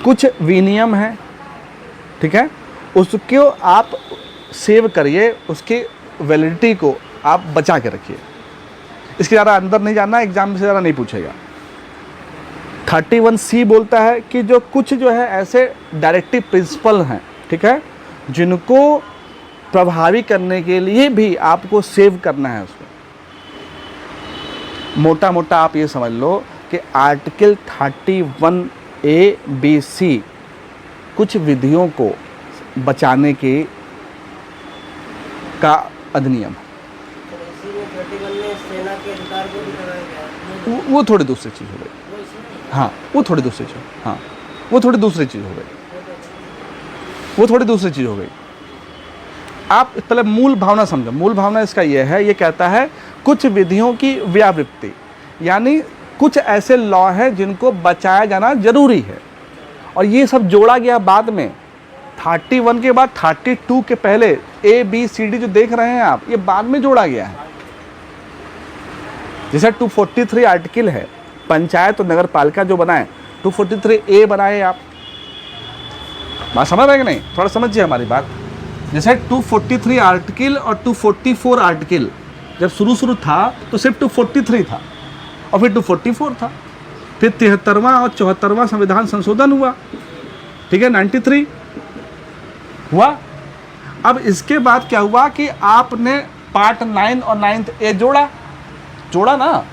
कुछ विनियम हैं, ठीक है, उसको आप सेव करिए, उसकी वैलिडिटी को आप बचा के रखिए। इसके ज़्यादा अंदर नहीं जाना, एग्जाम में से ज़्यादा नहीं पूछेगा। 31C बोलता है कि जो कुछ जो है ऐसे डायरेक्टिव प्रिंसिपल हैं, ठीक है, जिनको प्रभावी करने के लिए भी आपको सेव करना है उसको। मोटा मोटा आप ये समझ लो कि आर्टिकल 31A-B-C कुछ विधियों को बचाने के का अधिनियम है। वो थोड़ी दूसरी चीज़ हो गई। हाँ, वो थोड़ी दूसरी चीज़, हाँ वो थोड़ी दूसरी चीज़ हो गई, वो थोड़ी दूसरी चीज़ हो गई। आप पहले मूल भावना समझो। मूल भावना इसका ये है, ये कहता है कुछ विधियों की व्यावृत्ति, यानी कुछ ऐसे लॉ हैं जिनको बचाया जाना जरूरी है। और ये सब जोड़ा गया बाद में, 31 के बाद 32 के पहले A-B-C-D जो देख रहे हैं आप, ये बाद में जोड़ा गया है। जैसे 243 आर्टिकल है, पंचायत और नगर पालिका जो बनाए, 243A बनाए आप। बात समझ रहे हैं कि नहीं? थोड़ा समझिए हमारी बात। जैसे 243 आर्टिकल और 244 आर्टिकल जब शुरू था तो सिर्फ 243 था और फिर 244 था, फिर 73वां और 74वां संविधान संशोधन हुआ, ठीक है, 93 हुआ। अब इसके बाद क्या हुआ कि आपने पार्ट 9 और 9th ए जोड़ा ना,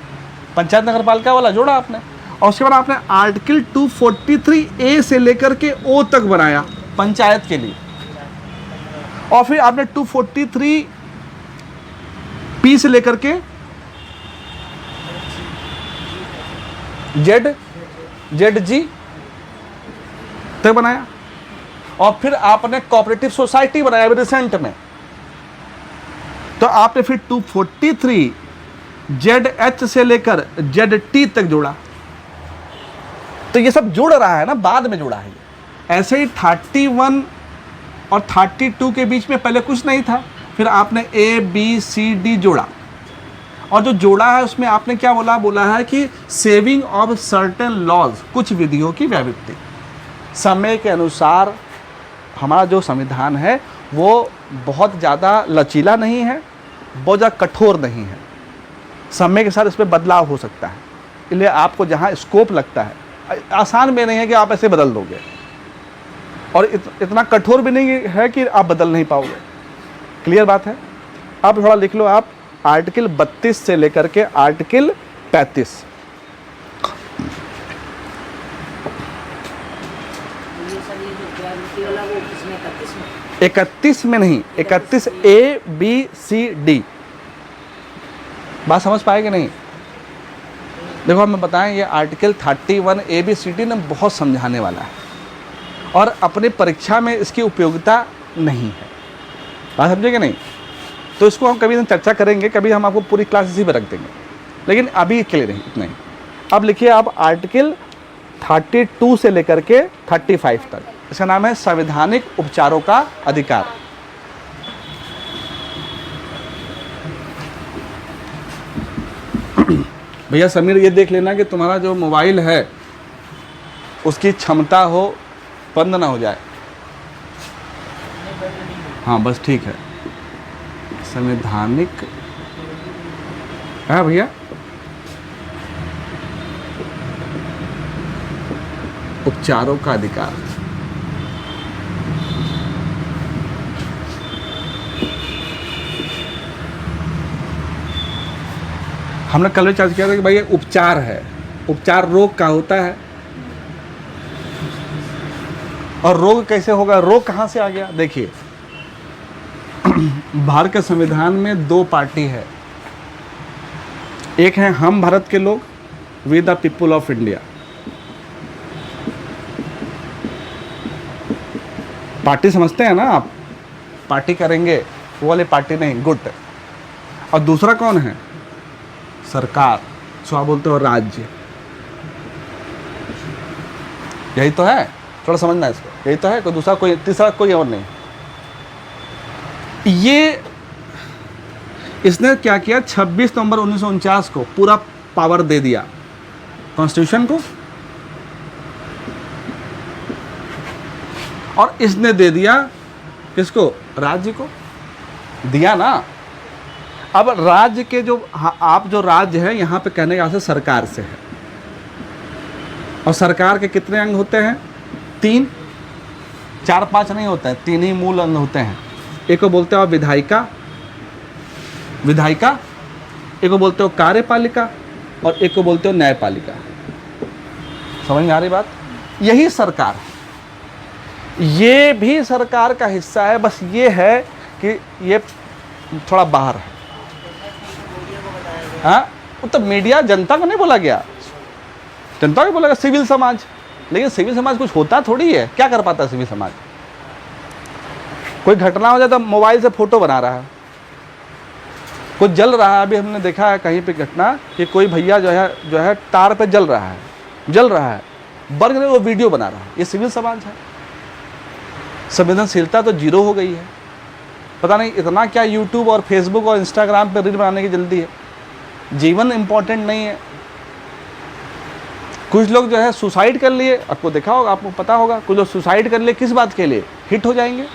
पंचायत नगर पालिका वाला जोड़ा आपने, और उसके बाद आपने आर्टिकल 243 ए से लेकर के ओ तक बनाया पंचायत के लिए, और फिर आपने 243 पी से लेकर के जेड जी तक बनाया, और फिर आपने कोऑपरेटिव सोसाइटी बनाया अभी रिसेंट में, तो आपने फिर 243 ZH से लेकर ZT तक जोड़ा। तो ये सब जुड़ रहा है ना, बाद में जुड़ा है ये। ऐसे ही 31 और 32 के बीच में पहले कुछ नहीं था, फिर आपने ABCD जोड़ा, और जो जोड़ा है उसमें आपने क्या बोला है कि सेविंग ऑफ सर्टेन लॉज, कुछ विधियों की व्यावृत्ति। समय के अनुसार हमारा जो संविधान है वो बहुत ज़्यादा लचीला नहीं है, बहुत ज़्यादा कठोर नहीं है, समय के साथ इसमें बदलाव हो सकता है, इसलिए आपको जहाँ स्कोप लगता है, आसान भी नहीं है कि आप ऐसे बदल दोगे, और इतना कठोर भी नहीं है कि आप बदल नहीं पाओगे। क्लियर बात है? आप थोड़ा लिख लो, आप आर्टिकल 32 से लेकर के आर्टिकल 35। ये सर ये जो ग्रेविटी वाला वो किसमें 31 में? 31 में नहीं, 31 ABCD। बात समझ पाए कि नहीं? देखो हमें बताएं, ये आर्टिकल 31 ABCD ने बहुत समझाने वाला है, और अपनी परीक्षा में इसकी उपयोगिता नहीं है। बात समझे कि नहीं? तो इसको हम कभी चर्चा करेंगे, कभी हम आपको पूरी क्लास इसी पर रख देंगे, लेकिन अभी के लिए नहीं, इतना ही। अब लिखिए आप आर्टिकल 32 से लेकर के 35 तक, इसका नाम है संवैधानिक उपचारों का अधिकार। भैया समीर, ये देख लेना कि तुम्हारा जो मोबाइल है उसकी क्षमता हो, बंद ना हो जाए। हाँ बस ठीक है। संवैधानिक है भैया, उपचारों का अधिकार। हमने कल भी चर्चा किया था कि भाई ये उपचार है, उपचार रोग का होता है, और रोग कैसे होगा, रोग कहाँ से आ गया? देखिए भारत के संविधान में 2 पार्टी है, एक है हम भारत के लोग, we the people of India. Party समझते हैं ना आप, पार्टी करेंगे वो वाली पार्टी नहीं, गुट। और दूसरा कौन है? सरकार, सो आप बोलते हो राज्य। यही तो है, थोड़ा समझना है इसको, यही तो है, कोई दूसरा, कोई तीसरा, कोई और नहीं। ये इसने क्या किया, 26 नवंबर 1949 को पूरा पावर दे दिया कॉन्स्टिट्यूशन को, और इसने दे दिया किसको? राज्य को दिया ना। अब राज्य के जो आप जो राज्य है यहाँ पे कहने का आशय सरकार से है, और सरकार के कितने अंग होते हैं? 3, 4, 5 नहीं होते हैं, 3 ही मूल अंग होते हैं। एक को बोलते हो विधायिका, एक को बोलते हो कार्यपालिका, और एक को बोलते हो न्यायपालिका। समझ में आ रही बात? यही सरकार है, ये भी सरकार का हिस्सा है, बस ये है कि ये थोड़ा बाहर है। हाँ, तो मीडिया जनता को नहीं बोला गया, जनता को बोला गया, सिविल समाज। लेकिन सिविल समाज कुछ होता थोड़ी है, क्या कर पाता है सिविल समाज? कोई घटना हो जाए तो मोबाइल से फोटो बना रहा है, कुछ जल रहा है, अभी हमने देखा है कहीं पे घटना कि कोई भैया जो है तार पे जल रहा है, बर्ग ने वो वीडियो बना रहा है, ये सिविल समाज है। संवेदनशीलता तो जीरो हो गई है। पता नहीं इतना क्या यूट्यूब और फेसबुक और इंस्टाग्राम पे रील बनाने की जल्दी है, जीवन इम्पोर्टेंट नहीं है। कुछ लोग जो है सुसाइड कर लिए, आपको देखा होगा, आपको पता होगा, कुछ लोग सुसाइड कर लिए, किस बात के लिए? हिट हो जाएंगे।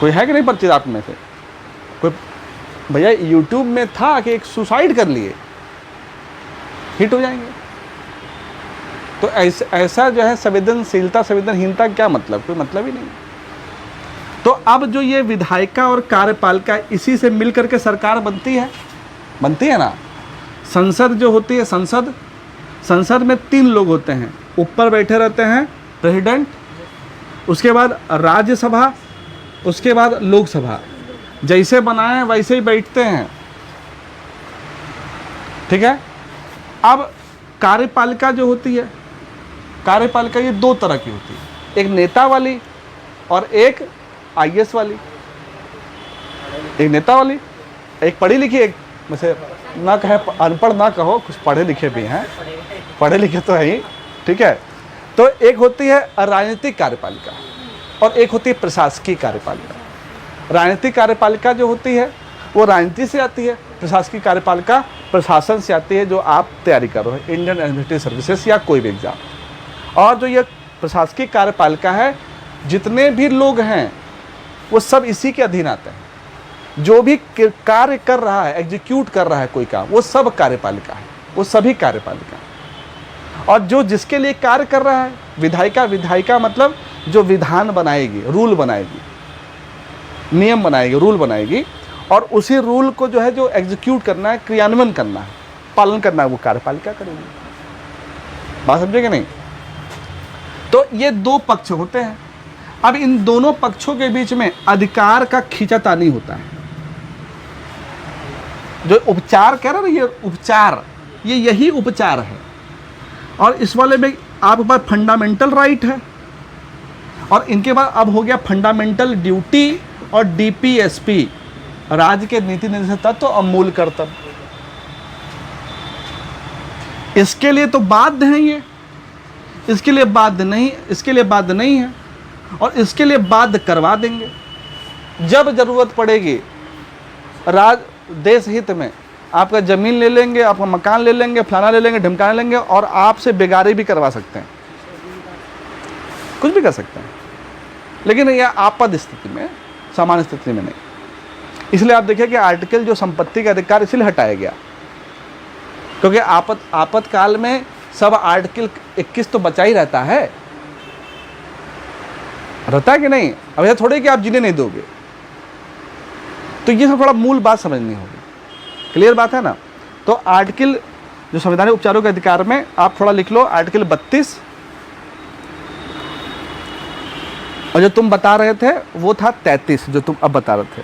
कोई है कि नहीं परिचित आप में से? कोई भैया यूट्यूब में था कि एक सुसाइड कर लिए, हिट हो जाएंगे। तो ऐसा जो है संवेदनशीलता संवेदनहीनता क्या मतलब, कोई मतलब ही नहीं। तो अब जो ये विधायिका और कार्यपालिका इसी से मिल करके सरकार बनती है ना। संसद जो होती है, संसद में 3 लोग होते हैं, ऊपर बैठे रहते हैं प्रेसिडेंट, उसके बाद राज्यसभा, उसके बाद लोकसभा। जैसे बनाए वैसे ही बैठते हैं, ठीक है। अब कार्यपालिका जो होती है, कार्यपालिका ये 2 तरह की होती है, एक नेता वाली और एक आईएएस वाली। एक नेता वाली, एक पढ़ी लिखी, एक वैसे ना कहे अनपढ़ ना कहो, कुछ पढ़े लिखे भी हैं, पढ़े लिखे तो है ही, ठीक है। तो एक होती है राजनीतिक कार्यपालिका और एक होती है प्रशासकीय कार्यपालिका। राजनीतिक कार्यपालिका जो होती है वो राजनीति से आती है, प्रशासकीय कार्यपालिका प्रशासन से आती है, जो आप तैयारी कर रहे हो, इंडियन एडमिनिस्ट्रेटिव सर्विसेज या कोई भी एग्जाम। और जो ये प्रशासकीय कार्यपालिका है, जितने भी लोग हैं वो सब इसी के अधीन आते हैं। जो भी कार्य कर रहा है, एग्जीक्यूट कर रहा है कोई काम, वो सब कार्यपालिका है, वो सभी कार्यपालिका है। और जो जिसके लिए कार्य कर रहा है, विधायिका मतलब जो विधान बनाएगी, रूल बनाएगी, नियम बनाएगी, रूल बनाएगी, और उसी रूल को जो है जो एग्जीक्यूट करना है, क्रियान्वयन करना है, पालन करना है, वो कार्यपालिका करेगी। बात समझे कि नहीं। तो ये 2 पक्ष होते हैं। अब इन दोनों पक्षों के बीच में अधिकार का खींचातानी होता है। जो उपचार कह रहे ना, ये उपचार, ये यही उपचार है। और इस वाले में आपके पास फंडामेंटल राइट है, और इनके बाद अब हो गया फंडामेंटल ड्यूटी और डीपीएसपी, राज्य के नीति निर्देशक तत्व और मूल कर्तव्य। इसके लिए तो बाध्य हैं ये, इसके लिए बाध्य नहीं है, और इसके लिए बाध्य करवा देंगे जब जरूरत पड़ेगी। देश हित में आपका ज़मीन ले लेंगे, आपका मकान ले लेंगे, फलाना ले लेंगे, ढिमकाना लेंगे, और आपसे बेगारी भी करवा सकते हैं, कुछ भी कर सकते हैं। लेकिन यह आपात स्थिति में, सामान्य स्थिति में नहीं। इसलिए आप देखिए कि आर्टिकल जो संपत्ति का अधिकार इसलिए हटाया गया, क्योंकि आपातकाल में सब आर्टिकल 21 तो बचा ही रहता है कि नहीं। अब यह थोड़े कि आप जीने नहीं दोगे। तो ये सब थोड़ा मूल बात समझनी होगी, क्लियर बात है ना। तो आर्टिकल जो संवैधानिक उपचारों के अधिकार में आप थोड़ा लिख लो, आर्टिकल 32, और जो तुम बता रहे थे वो था 33, जो तुम अब बता रहे थे।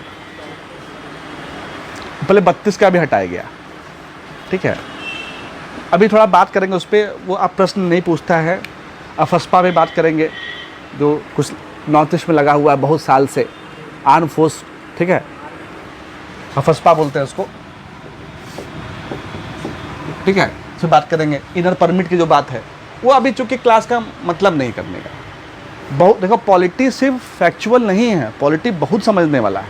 पहले 32 का भी हटाया गया, ठीक है। अभी थोड़ा बात करेंगे उस पर, वो आप प्रश्न नहीं पूछता है। अफस्पा पे बात करेंगे, जो कुछ नॉर्थ ईस्ट में लगा हुआ है बहुत साल से, आर्म फोर्स, ठीक है, अफस्पा बोलते हैं उसको, ठीक है। फिर बात करेंगे इनर परमिट की जो बात है, वो अभी चूंकि क्लास का मतलब नहीं करने का। बहुत देखो, पॉलिटी सिर्फ फैक्चुअल नहीं है, पॉलिटी बहुत समझने वाला है,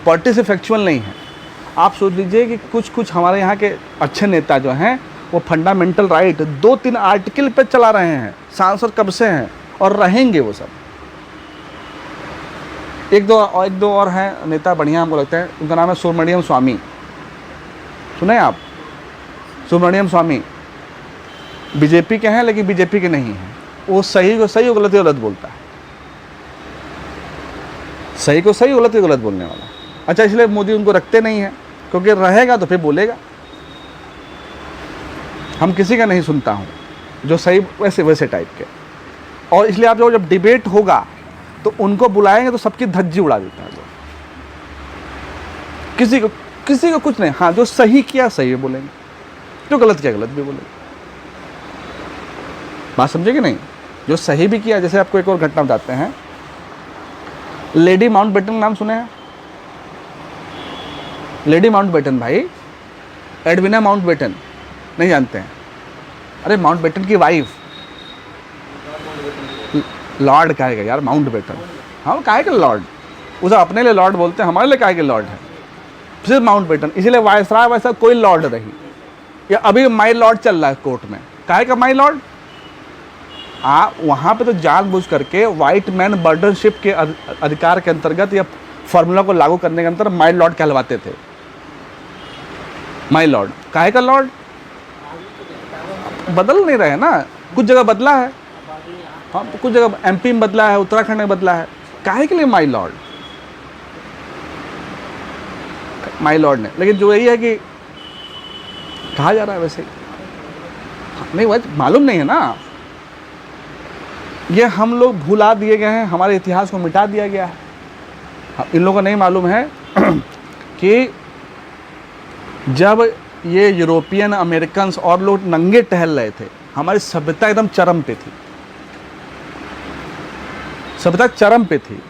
पॉलिटी सिर्फ फैक्चुअल नहीं है। आप सोच लीजिए कि कुछ हमारे यहाँ के अच्छे नेता जो हैं वो फंडामेंटल राइट 2-3 आर्टिकल पे चला रहे हैं, सांसद कब से हैं और रहेंगे वो सब। एक दो और हैं नेता बढ़िया हमको लगता है, उनका नाम है सुब्रमण्यम स्वामी, सुने आप? सुब्रमण्यम स्वामी बीजेपी के हैं, लेकिन बीजेपी के नहीं हैं। वो सही को सही और गलत को गलत बोलता है, सही को सही, गलत को गलत बोलने वाला। अच्छा, इसलिए मोदी उनको रखते नहीं हैं, क्योंकि रहेगा तो फिर बोलेगा। हम किसी का नहीं सुनता हूँ, जो सही वैसे टाइप के। और इसलिए आप जब डिबेट होगा तो उनको बुलाएंगे तो सबकी धज्जी उड़ा देता है वो। किसी को कुछ नहीं। हाँ, जो सही किया सही बोलेंगे, जो गलत किया गलत भी बोलेंगे। बात समझे कि नहीं। जो सही भी किया, जैसे आपको एक और घटना बताते हैं, लेडी माउंटबेटन नाम सुने हैं? लेडी माउंटबेटन भाई, एडविना माउंटबेटन नहीं जानते हैं? अरे माउंटबेटन की वाइफ, लॉर्ड कहेगा यार माउंटबेटन, हाँ कहेगा लॉर्ड, उसे अपने लिए लॉर्ड बोलते हैं, हमारे लिए कहेगा लॉर्ड है सिर्फ माउंटबेटन। इसीलिए वायसराय वैसा कोई लॉर्ड नहीं, या अभी माई लॉर्ड चल रहा है कोर्ट में, कहेगा माई लॉर्ड। वहाँ पे तो जानबूझ करके वाइट मैन बर्डनशिप के अधिकार के अंतर्गत या फॉर्मूला को लागू करने के अंतर माई लॉर्ड कहलवाते थे। माई लॉर्ड, काहे का लॉर्ड? बदल नहीं रहे ना, कुछ जगह बदला है, हाँ कुछ जगह एमपी में बदला है, उत्तराखंड में बदला है, काहे के लिए माई लॉर्ड? माई लॉर्ड ने, लेकिन जो यही है कि कहा जा रहा है वैसे नहीं, वह मालूम नहीं है ना, ये हम लोग भुला दिए गए हैं, हमारे इतिहास को मिटा दिया गया है। इन लोगों को नहीं मालूम है कि जब ये यूरोपियन अमेरिकन और लोग नंगे टहल रहे थे, हमारी सभ्यता एकदम चरम पे थी, सभ्यता चरम पे थी।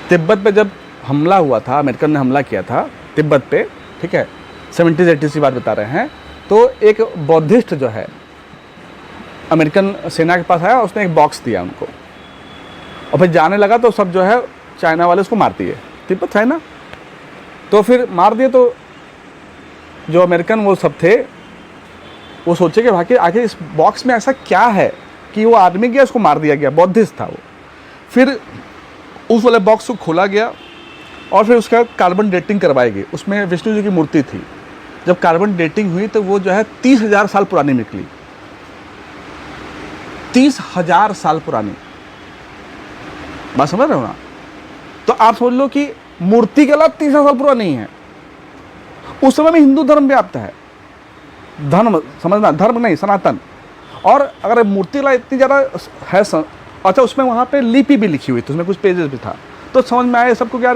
तिब्बत पे जब हमला हुआ था, अमेरिकन ने हमला किया था तिब्बत पे, ठीक है, 70s 80s की बात बता रहे हैं, तो एक बौद्धिस्ट जो है अमेरिकन सेना के पास आया, उसने एक बॉक्स दिया उनको, और फिर जाने लगा तो सब जो है चाइना वाले उसको मार दिए, तिब्बत है ना, तो फिर मार दिए। तो जो अमेरिकन वो सब थे, वो सोचे कि भाई आखिर इस बॉक्स में ऐसा क्या है कि वो आदमी गया, उसको मार दिया गया, बौद्धिस्ट था वो। फिर उस वाले बॉक्स को खोला गया और फिर उसका कार्बन डेटिंग करवाई गई, उसमें विष्णु जी की मूर्ति थी। जब कार्बन डेटिंग हुई तो वो जो है 30,000 साल पुरानी निकली, 30,000 साल पुरानी, बात समझ रहे हो ना? तो आप समझ लो कि मूर्ति के अलावा 30,000 साल पुरानी है। उस समय में हिंदू धर्म व्याप्त है, धर्म समझना, धर्म नहीं, सनातन। और अगर मूर्ति ला इतनी ज़्यादा है अच्छा, उसमें वहाँ पे लिपि भी लिखी हुई थी, उसमें कुछ पेजेस भी था, तो समझ में आया सबको क्या,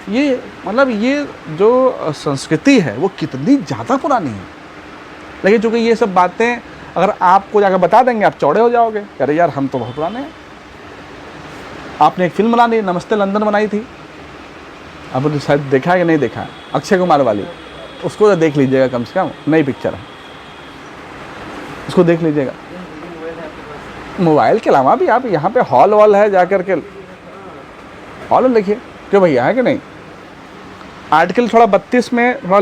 ये मतलब ये जो संस्कृति है वो कितनी ज़्यादा पुरानी है। लेकिन चूँकि ये सब बातें अगर आपको जाकर बता देंगे, आप चौड़े हो जाओगे, अरे यार हम तो बहुत पुराने हैं। आपने एक फिल्म बनाई, नमस्ते लंदन बनाई थी, आपने शायद देखा है कि नहीं देखा है, अक्षय कुमार वाली, उसको तो देख लीजिएगा, कम से कम नई पिक्चर है, उसको देख लीजिएगा। मोबाइल के अलावा भी आप यहाँ पे हॉल वॉल है, जाकर के हॉल लिखिए, क्यों भैया है कि नहीं? आर्टिकल थोड़ा 32 में थोड़ा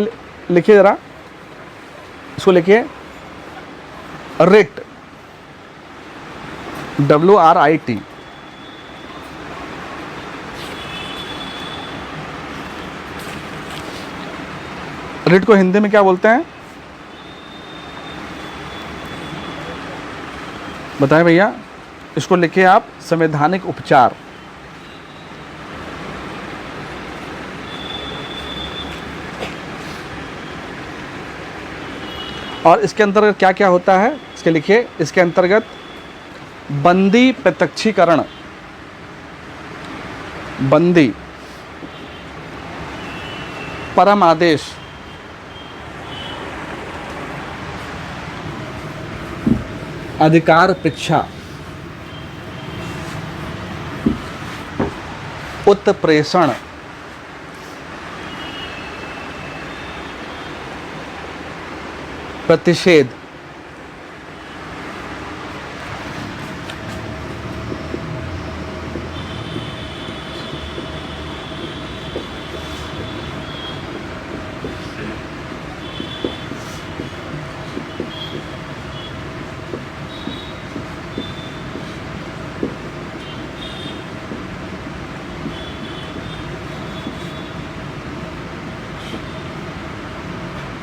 लिखिए ज़रा, इसको लिखिए रिट, WRIT, रिट को हिंदी में क्या बोलते हैं बताएं भैया? इसको लिखिए आप, संवैधानिक उपचार। और इसके अंतर्गत क्या क्या होता है, इसके लिखिए, इसके अंतर्गत बंदी प्रत्यक्षीकरण, बंदी, परम आदेश, अधिकार परीक्षा, उत्प्रेषण, प्रतिषेध,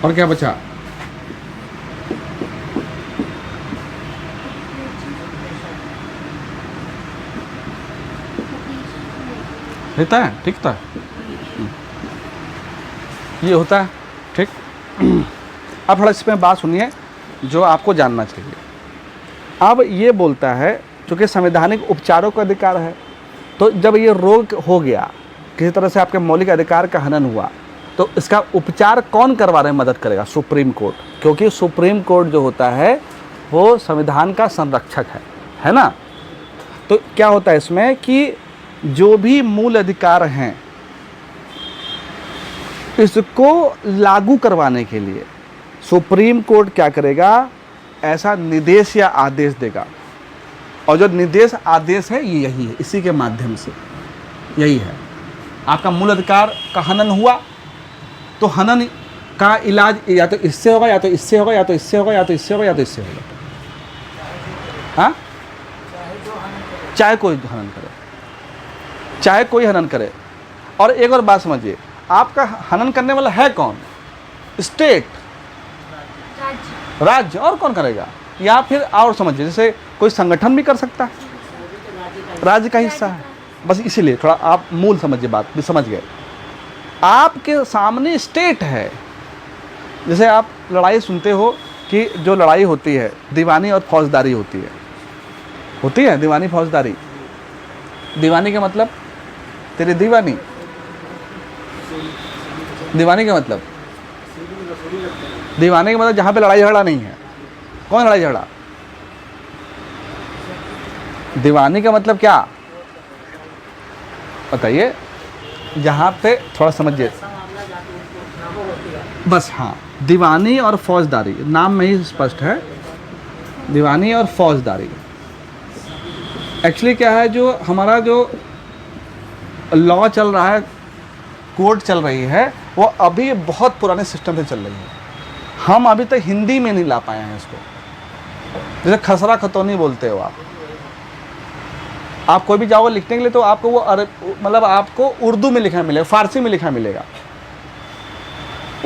और क्या बचा? रहता है, ठीक था, ये होता है, ठीक। अब थोड़ा इसमें बात सुनिए जो आपको जानना चाहिए। अब ये बोलता है, चूँकि संवैधानिक उपचारों का अधिकार है, तो जब ये रोग हो गया, किसी तरह से आपके मौलिक अधिकार का हनन हुआ, तो इसका उपचार कौन करवाने में मदद करेगा? सुप्रीम कोर्ट, क्योंकि सुप्रीम कोर्ट जो होता है वो संविधान का संरक्षक है ना। तो क्या होता है इसमें कि जो भी मूल अधिकार हैं इसको लागू करवाने के लिए सुप्रीम कोर्ट क्या करेगा? ऐसा निर्देश या आदेश देगा, और जो निर्देश आदेश है ये यही है, इसी के माध्यम से यही है। आपका मूल अधिकार का हनन हुआ तो हनन का इलाज या तो इससे होगा, या तो इससे होगा, या तो इससे होगा, या तो इससे होगा, या तो इससे होगा। हाँ, चाहे कोई हनन करे, चाहे कोई हनन करे। और एक और बात समझिए, आपका हनन करने वाला है कौन? स्टेट, राज्य। राज्य, और कौन करेगा? या फिर और समझिए, जैसे कोई संगठन भी कर सकता है, राज्य का हिस्सा है। बस इसीलिए थोड़ा आप मूल समझिए, बात भी समझ गए। आपके सामने स्टेट है। जैसे आप लड़ाई सुनते हो कि जो लड़ाई होती है दीवानी और फौजदारी होती है दीवानी फौजदारी। दीवानी का मतलब तेरी दीवानी, दीवानी का मतलब दीवानी का मतलब जहाँ पे लड़ाई झगड़ा नहीं है। कौन लड़ाई झगड़ा? दीवानी का मतलब क्या बताइए? जहाँ पे थोड़ा समझिए बस। हाँ, दीवानी और फौजदारी, नाम में ही स्पष्ट है, दीवानी और फौजदारी। एक्चुअली क्या है, जो हमारा जो लॉ चल रहा है, कोर्ट चल रही है, वो अभी बहुत पुराने सिस्टम से चल रही है। हम अभी तक हिंदी में नहीं ला पाए हैं इसको। जैसे खसरा खतौनी बोलते हो आप कोई भी जाओगे लिखने के लिए तो आपको वो मतलब आपको उर्दू में लिखा मिलेगा, फारसी में लिखा मिलेगा।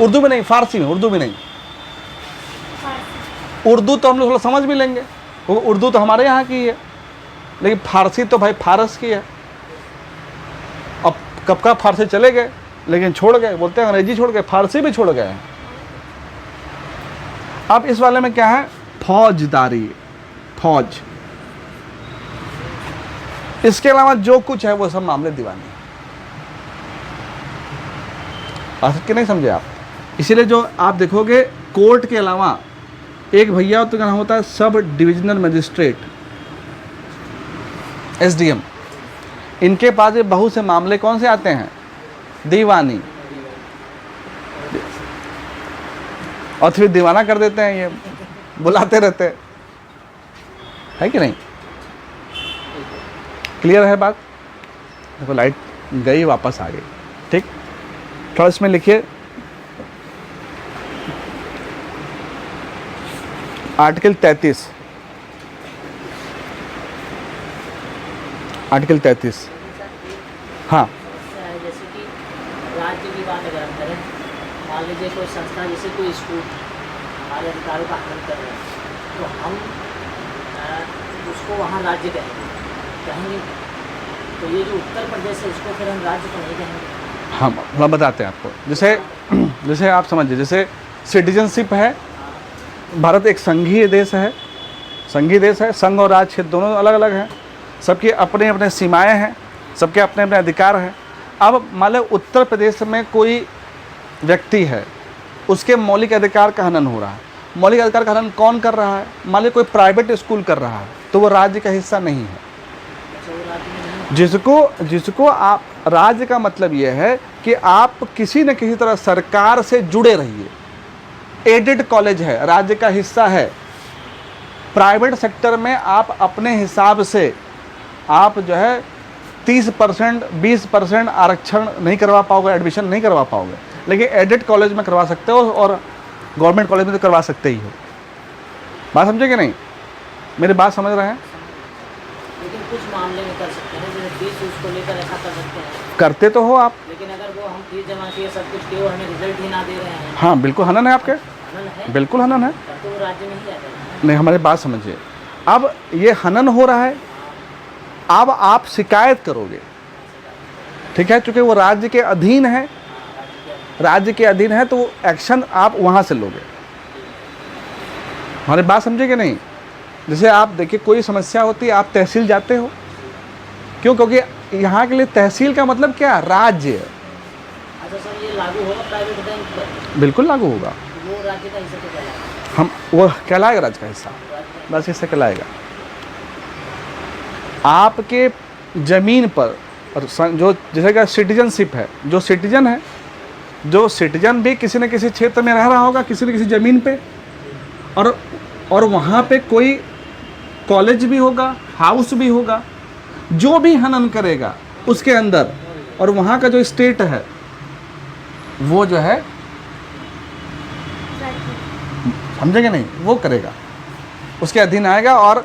उर्दू में नहीं, फारसी में, उर्दू में नहीं। उर्दू तो हम लोग थोड़ा समझ भी लेंगे, वो उर्दू तो हमारे यहाँ की है, लेकिन फारसी तो भाई फारस की है। अब कब का फारसी चले गए, लेकिन छोड़ गए, बोलते हैं अंग्रेजी छोड़ गए, फारसी भी छोड़ गए हैं। अब इस वाले में क्या है? फौजदारी, फौज। इसके अलावा जो कुछ है वो सब मामले दीवानी। बात कि नहीं समझे आप? इसीलिए जो आप देखोगे कोर्ट के अलावा एक भैया तो क्या नाम होता है, सब डिविजनल मजिस्ट्रेट, SDM। इनके पास ये बहुत से मामले कौन से आते हैं? दीवानी। और फिर दीवाना कर देते हैं, ये बुलाते रहते हैं, है कि नहीं? क्लियर है बात? देखो लाइट गई, वापस आ गई। ठीक, थोड़ा इसमें लिखिए आर्टिकल 33, आर्टिकल 33। हाँ, जैसे कि राज्य की बात अगर हम करें, मान लीजिए कोई संस्था जैसे कोई स्कूल हमारे अधिकारों का हनन कर रहे हैं, तो हम उसको वहाँ राज्य कहेंगे। तो ये जो उत्तर प्रदेश है इसको फिर हम राज्य तो नहीं कहेंगे। हम बताते हैं आपको। जैसे आप समझिए, जैसे सिटीजनशिप है। भारत एक संघीय देश है, संघ और राज्य क्षेत्र दोनों अलग अलग हैं, सबके अपने अपने सीमाएं हैं, सबके अपने अपने अधिकार हैं। अब मान लो उत्तर प्रदेश में कोई व्यक्ति है, उसके मौलिक अधिकार का हनन हो रहा है। मौलिक अधिकार का हनन कौन कर रहा है? मान लो कोई प्राइवेट स्कूल कर रहा है, तो वो राज्य का हिस्सा नहीं है। जिसको आप, राज्य का मतलब ये है कि आप किसी न किसी तरह सरकार से जुड़े रहिए। एडेड कॉलेज है, राज्य का हिस्सा है। प्राइवेट सेक्टर में आप अपने हिसाब से आप जो है 30% 20% आरक्षण नहीं करवा पाओगे, एडमिशन नहीं करवा पाओगे, लेकिन एडेड कॉलेज में करवा सकते हो और गवर्नमेंट कॉलेज में तो करवा सकते ही हो। बात समझे कि नहीं? मेरी बात समझ रहे हैं? लेकिन कुछ मामले में कर सकते हैं, जैसे फीस उसको लेकर ऐसा कर सकते हैं। करते तो हो आप, लेकिन अगर वो हम फीस जमा किए, सब कुछ किए, हमें रिजल्ट ही ना दे रहे हैं, हाँ बिल्कुल हनन है आपके, हनन है, बिल्कुल हनन है। तो वो राज्य में ही आता है। नहीं, हमारी बात समझिए। अब ये हनन हो रहा है, अब आप शिकायत करोगे, ठीक है? चूँकि वो राज्य के अधीन है, राज्य के अधीन है, तो एक्शन आप वहाँ से लोगे। हमारी बात समझे कि नहीं? जैसे आप देखिए, कोई समस्या होती है, आप तहसील जाते हो, क्यों? क्योंकि यहाँ के लिए तहसील का मतलब क्या? राज्य। अच्छा सर, ये लागू होगा प्राइवेट बैंक पर? बिल्कुल लागू होगा। वो राज्य का हिस्सा तो कहलाएगा। हम वो कहलाएगा राज्य का हिस्सा, बस इससे कहलाएगा। आपके ज़मीन पर जो जैसे कि सिटीजनशिप है, जो सिटीजन भी किसी न किसी क्षेत्र में रह रहा होगा, किसी न किसी ज़मीन पे, और वहाँ पे कोई कॉलेज भी होगा, हाउस भी होगा। जो भी हनन करेगा उसके अंदर, और वहाँ का जो स्टेट है वो जो है, समझेंगे नहीं, वो करेगा, उसके अधीन आएगा। और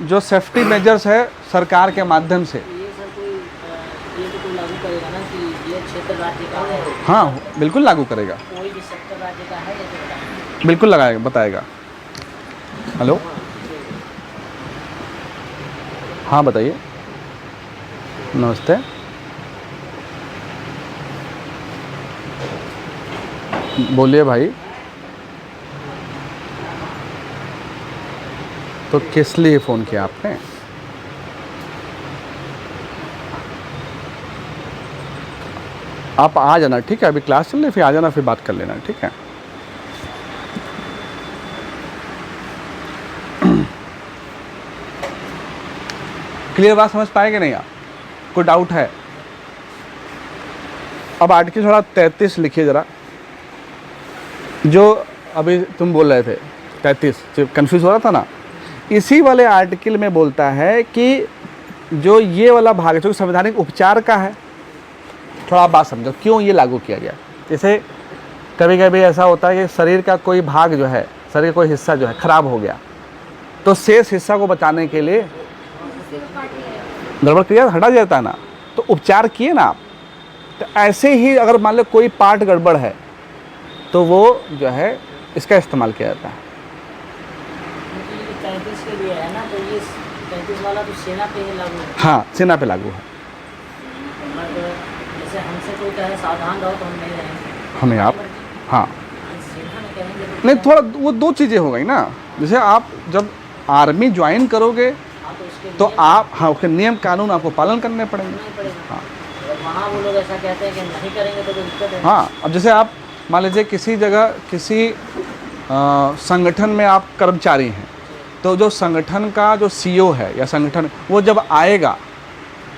जो सेफ्टी मेजर्स है सरकार के माध्यम से, ये सर कोई ये तो कोई लागू करेगा ना कि ये क्षेत्र राज्य का है, हाँ बिल्कुल लागू करेगा। कोई भी सेक्टर राज्य का है, ये तो बताएंगे। बिल्कुल लगाएगा, बताएगा। हेलो, हाँ बताइए। नमस्ते। बोलिए भाई। तो किस लिए फ़ोन किया आपने? आप आ जाना, ठीक है? अभी क्लास चल रही है, फिर आ जाना, फिर बात कर लेना, ठीक है? क्लियर बात समझ पाएंगे नहीं आप? कोई डाउट है? अब आर्टिकल थोड़ा 33 लिखिए ज़रा, जो अभी तुम बोल रहे थे 33, जो कन्फ्यूज़ हो रहा था ना, इसी वाले आर्टिकल में बोलता है कि जो ये वाला भाग है जो संवैधानिक उपचार का है, थोड़ा आप बात समझो क्यों ये लागू किया गया। जैसे कभी कभी ऐसा होता है कि शरीर का कोई भाग जो है, शरीर का कोई हिस्सा जो है ख़राब हो गया, तो शेष हिस्सा को बचाने के लिए गड़बड़ किया, हटा जाता है ना, तो उपचार किए ना आप। तो ऐसे ही अगर मान लो कोई पार्ट गड़बड़ है तो वो जो है इसका इस्तेमाल किया जाता है। 33 के लिए है ना, तो ये 33 वाला तो सेना पे ही लागू है। हाँ, सेना पे लागू है। मतलब जैसे हमसे कोई कहे सावधान रहो तो हम नहीं रहेंगे, हमें आप, हाँ सेना में कहेंगे तो नहीं, थोड़ा वो दो चीज़ें हो गई ना। जैसे आप जब आर्मी ज्वाइन करोगे हाँ, तो उसके तो नियम आप, हाँ, उसके नियम कानून आपको पालन करने पड़ेंगे। नहीं पड़ेगा। हाँ अगर वहाँ वो लोग ऐसा कहते हैं कि नहीं करेंगे तो कोई दिक्कत है। हाँ। अब जैसे आप मान लीजिए किसी जगह किसी संगठन में आप कर्मचारी हैं, तो जो संगठन का जो सीईओ है या संगठन, वो जब आएगा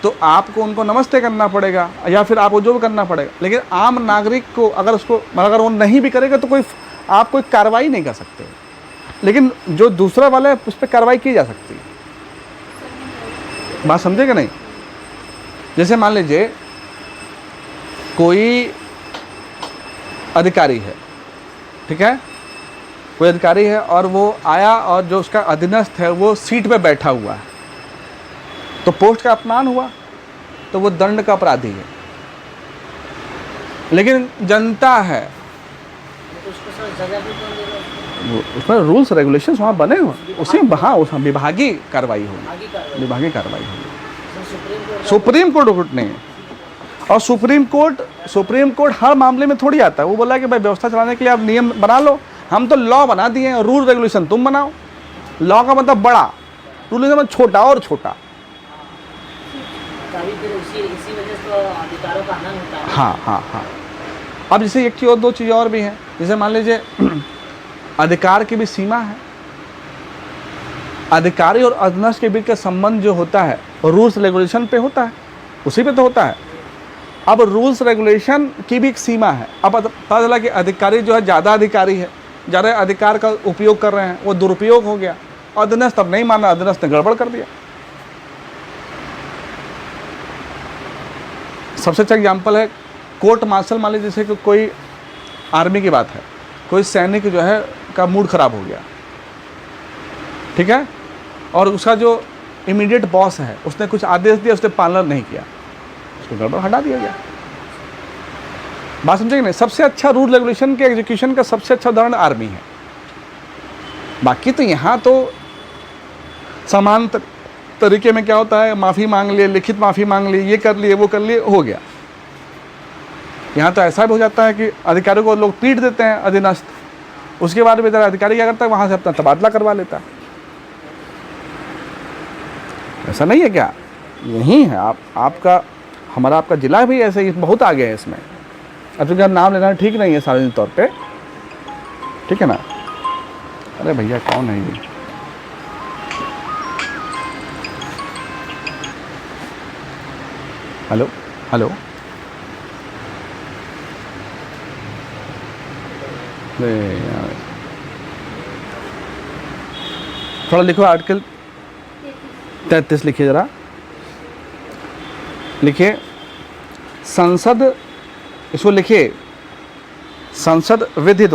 तो आपको उनको नमस्ते करना पड़ेगा या फिर आपको जो भी करना पड़ेगा। लेकिन आम नागरिक को अगर वो नहीं भी करेगा तो आप कोई कार्रवाई नहीं कर सकते। लेकिन जो दूसरा वाला है उस पर कार्रवाई की जा सकती है। बात समझेगा नहीं? जैसे मान लीजिए कोई अधिकारी है, ठीक है, कोई अधिकारी है और वो आया और जो उसका अधीनस्थ है वो सीट पे बैठा हुआ है, तो पोस्ट का अपमान हुआ, तो वो दंड का अपराधी है। लेकिन जनता है, तो उसको सर सजा भी कौन देगा? उसमें रूल्स रेगुलेशंस वहाँ बने हुए, उसी में हाँ उस विभागीय कार्रवाई होगी, आगे कार्रवाई विभागीय कार्रवाई होगी। सर सुप्रीम कोर्ट रुकट नहीं है। और सुप्रीम कोर्ट हर मामले में थोड़ी आता है। वो बोला कि भाई व्यवस्था चलाने के लिए आप नियम बना लो, हम तो लॉ बना दिए हैं, रूल रेगुलेशन तुम बनाओ। लॉ का मतलब बड़ा, रूल का मतलब छोटा और छोटा। तभी फिर इसी वजह से तो अधिकारों का हनन होता है। हाँ हाँ हाँ। अब जैसे एक चीज़ और, दो चीज़ और भी हैं। जैसे मान लीजिए अधिकार की भी सीमा है। अधिकारी और अधीनस्थ के बीच का संबंध जो होता है रूल्स रेगुलेशन पे होता है, उसी पे तो होता है। अब रूल्स रेगुलेशन की भी एक सीमा है। अब पता चला कि अधिकारी जो है ज़्यादा अधिकारी है, ज़्यादा अधिकार का उपयोग कर रहे हैं, वो दुरुपयोग हो गया। अधीनस्थ अब नहीं माना, अधीनस्थ ने गड़बड़ कर दिया। सबसे अच्छा एग्जाम्पल है कोर्ट मार्शल। मान लीजिए जैसे कि कोई आर्मी की बात है, कोई सैनिक जो है का मूड ख़राब हो गया, ठीक है, और उसका जो इमीडिएट बॉस है उसने कुछ आदेश दिया, उसने पालन नहीं किया, उसको गड़बड़ हटा दिया गया। बात समझेंगे नहीं? सबसे अच्छा रूल रेगुलेशन के एग्जीक्यूशन का सबसे अच्छा उदाहरण आर्मी है। बाकी तो यहाँ तो समान तरीके में क्या होता है, माफ़ी मांग लिए, लिखित माफ़ी मांग ली, ये कर लिए, वो कर लिए, हो गया। यहाँ तो ऐसा भी हो जाता है कि अधिकारियों को लोग पीट देते हैं अधीनस्थ, उसके बाद बेचारा अधिकारी क्या करता है, वहाँ से अपना तबादला करवा लेता है। ऐसा नहीं है क्या? यही है आपका हमारा आपका ज़िला भी ऐसे ही बहुत आगे है इसमें। अब तो नाम लेना ठीक नहीं है सार्वजनिक तौर पे, ठीक है ना? अरे भैया कौन है ये? हेलो हेलो, यार थोड़ा लिखो, आर्टिकल 33 लिखिए ज़रा। लिखिए संसद, इसको लिखिए संसद विधि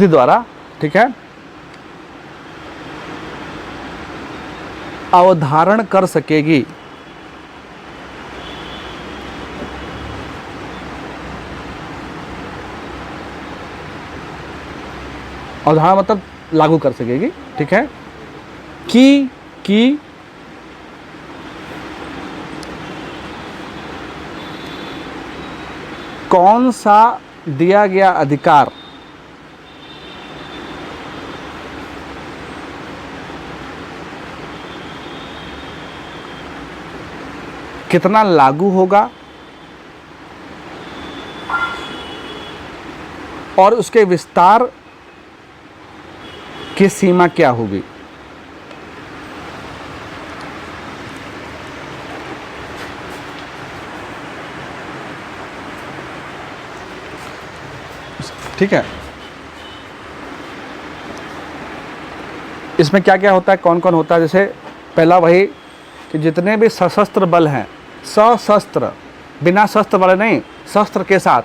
द्वारा, ठीक है, अवधारण कर सकेगी अवधारणा मतलब लागू कर सकेगी, ठीक है। कि कौन सा दिया गया अधिकार कितना लागू होगा और उसके विस्तार की सीमा क्या होगी। ठीक है, इसमें क्या क्या होता है, कौन कौन होता है। जैसे पहला वही कि जितने भी सशस्त्र बल हैं, सशस्त्र, बिना शस्त्र वाले नहीं, शस्त्र के साथ